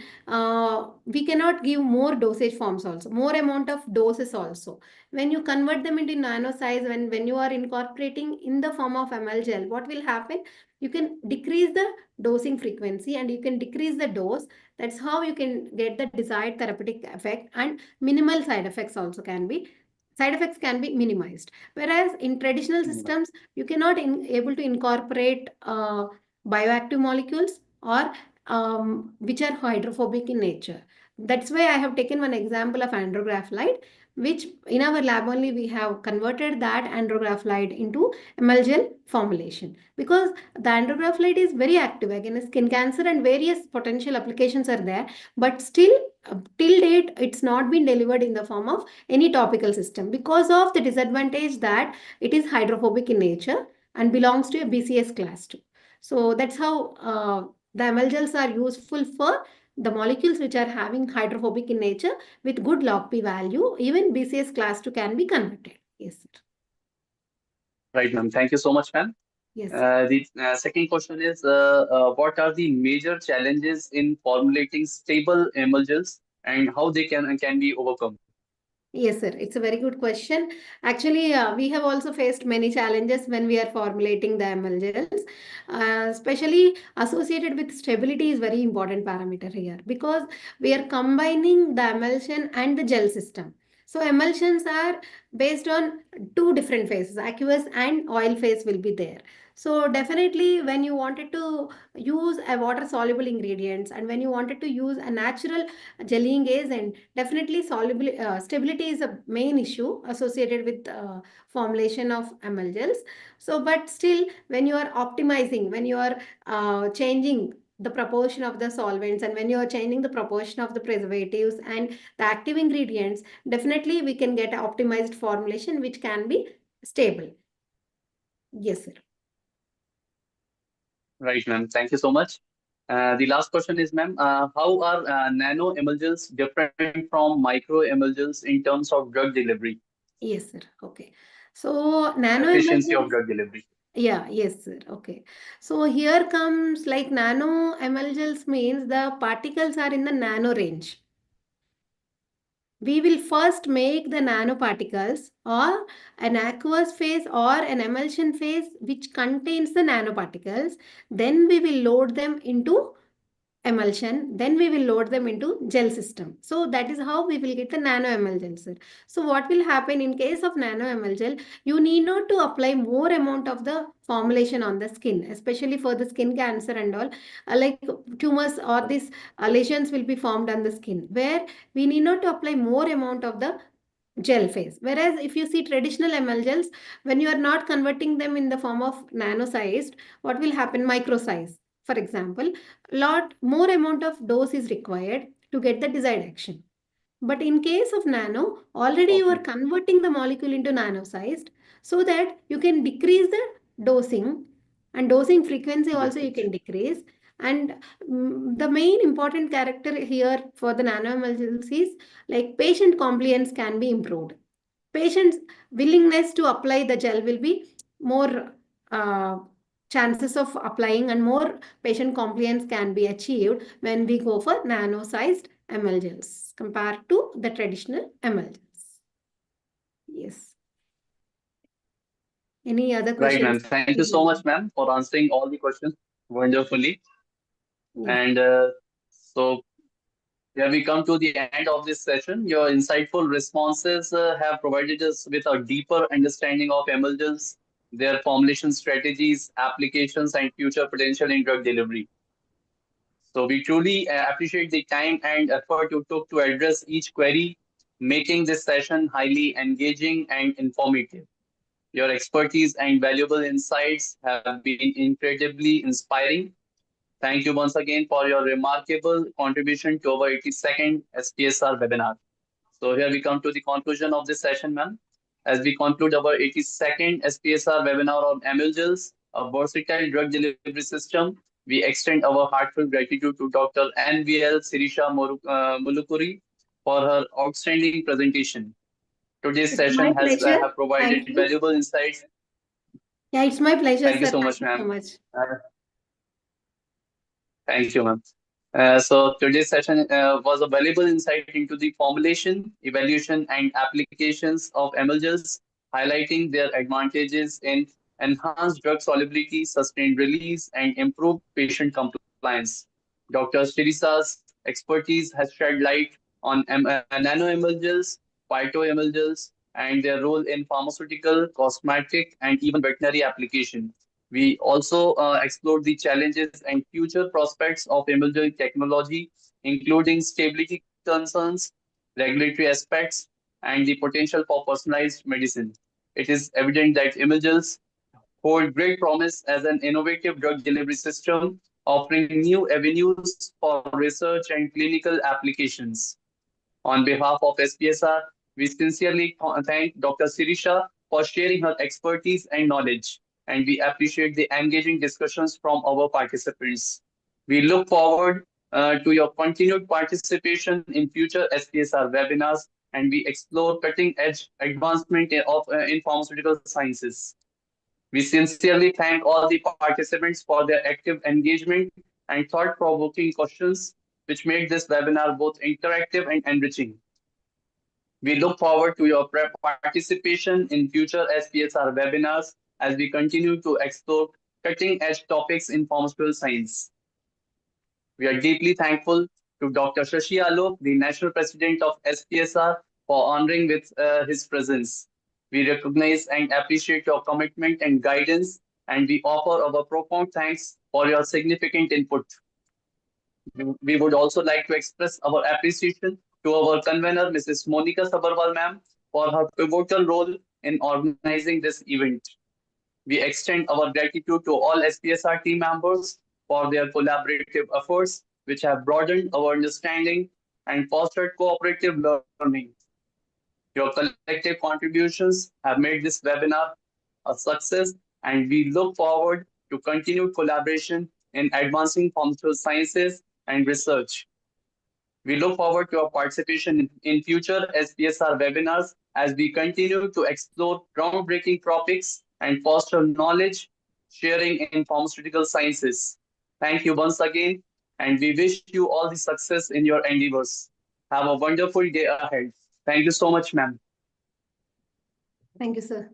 we cannot give more dosage forms also, more amount of doses also. When you convert them into nano size, when you are incorporating in the form of ML gel, what will happen? You can decrease the dosing frequency and you can decrease the dose. That's how you can get the desired therapeutic effect, and minimal side effects also can be. Side effects can be minimized. Whereas in traditional systems, you cannot able to incorporate bioactive molecules or which are hydrophobic in nature. That's why I have taken one example of andrographlide, which in our lab only we have converted that andrographlide into emulgel formulation, because the andrographlide is very active against skin cancer and various potential applications are there, but still till date it's not been delivered in the form of any topical system because of the disadvantage that it is hydrophobic in nature and belongs to a BCS class 2. So that's how the emulgels are useful for the molecules which are having hydrophobic in nature with good log P value. Even BCS class 2 can be converted. Yes, sir. Right, ma'am. Thank you so much, ma'am. Yes, sir. The second question is, what are the major challenges in formulating stable emulgels and how they can be overcome? Yes, sir. It's a very good question. Actually, we have also faced many challenges when we are formulating the emulgels. Especially associated with stability is very important parameter here, because we are combining the emulsion and the gel system. So emulsions are based on two different phases, aqueous and oil phase will be there. So definitely when you wanted to use a water soluble ingredients and when you wanted to use a natural gelling agent, definitely stability is a main issue associated with formulation of emulgels. So, but still, when you are optimizing, when you are changing the proportion of the solvents and when you are changing the proportion of the preservatives and the active ingredients, definitely we can get an optimized formulation which can be stable. Yes, sir. Right, ma'am. Thank you so much. The last question is, ma'am, how are nano emulgels different from micro emulgels in terms of drug delivery, Yes, sir. Okay. So nano efficiency of emulsions. drug delivery? Yeah, yes, sir. Okay. So here comes like nano emulgels means the particles are in the nano range. We will first make the nanoparticles or an aqueous phase or an emulsion phase which contains the nanoparticles. Then we will load them into emulsion, then we will load them into gel system. So that is how we will get the nano emulsions. So what will happen in case of nano emulgel, you need not to apply more amount of the formulation on the skin, especially for the skin cancer and all, like tumors or these lesions will be formed on the skin, where we need not to apply more amount of the gel phase. Whereas if you see traditional emulgels, when you are not converting them in the form of nano sized, what will happen? Micro size. For example, lot more amount of dose is required to get the desired action. But in case of nano, already you are Okay. converting the molecule into nano sized so that you can decrease the dosing, and dosing frequency also you Dosage. can decrease. And the main important character here for the nano emulsions is like patient compliance can be improved. Patient's willingness to apply the gel will be more uh, chances of applying, and more patient compliance can be achieved when we go for nano sized emulgels compared to the traditional emulgels. Yes. Any other Right, questions? ma'am. Thank you so much, ma'am, for answering all the questions wonderfully. Yes. And so here we come to the end of this session. Your insightful responses have provided us with a deeper understanding of emulsions, their formulation strategies, applications, and future potential in drug delivery. So we truly appreciate the time and effort you took to address each query, making this session highly engaging and informative. Your expertise and valuable insights have been incredibly inspiring. Thank you once again for your remarkable contribution to our 82nd SPSR webinar. So here we come to the conclusion of this session, ma'am. As we conclude our 82nd SPSR webinar on Emulgels, a versatile drug delivery system, we extend our heartfelt gratitude to Dr. NVL Sirisha Mulukuri for her outstanding presentation. Today's It's my session has pleasure. have provided Thank you. valuable insights. Yeah, it's my pleasure, Thank you sir. so Thank much, you so ma'am. much. Thank you, ma'am. So today's session was a valuable insight into the formulation, evaluation, and applications of emulgels, highlighting their advantages in enhanced drug solubility, sustained release, and improved patient compliance. Dr. Sirisha's expertise has shed light on nanoemulgels, phytoemulgels, and their role in pharmaceutical, cosmetic, and even veterinary application. We also explored the challenges and future prospects of emerging technology, including stability concerns, regulatory aspects, and the potential for personalized medicine. It is evident that Emulgels hold great promise as an innovative drug delivery system, offering new avenues for research and clinical applications. On behalf of SPSR, we sincerely thank Dr. Sirisha for sharing her expertise and knowledge, and we appreciate the engaging discussions from our participants. We look forward to your continued participation in future SPSR webinars, and we explore cutting-edge advancement in pharmaceutical sciences. We sincerely thank all the participants for their active engagement and thought-provoking questions, which made this webinar both interactive and enriching. We look forward to your participation in future SPSR webinars as we continue to explore cutting-edge topics in pharmaceutical science. We are deeply thankful to Dr. Shashi Alok, the National President of SPSR, for honoring with his presence. We recognize and appreciate your commitment and guidance, and we offer our profound thanks for your significant input. We would also like to express our appreciation to our convener, Mrs. Monika Sabharwal ma'am, for her pivotal role in organizing this event. We extend our gratitude to all SPSR team members for their collaborative efforts, which have broadened our understanding and fostered cooperative learning. Your collective contributions have made this webinar a success, and we look forward to continued collaboration in advancing pharmaceutical sciences and research. We look forward to your participation in future SPSR webinars as we continue to explore groundbreaking topics and foster knowledge sharing in pharmaceutical sciences. Thank you once again, and we wish you all the success in your endeavors. Have a wonderful day ahead. Thank you so much, ma'am. Thank you, sir.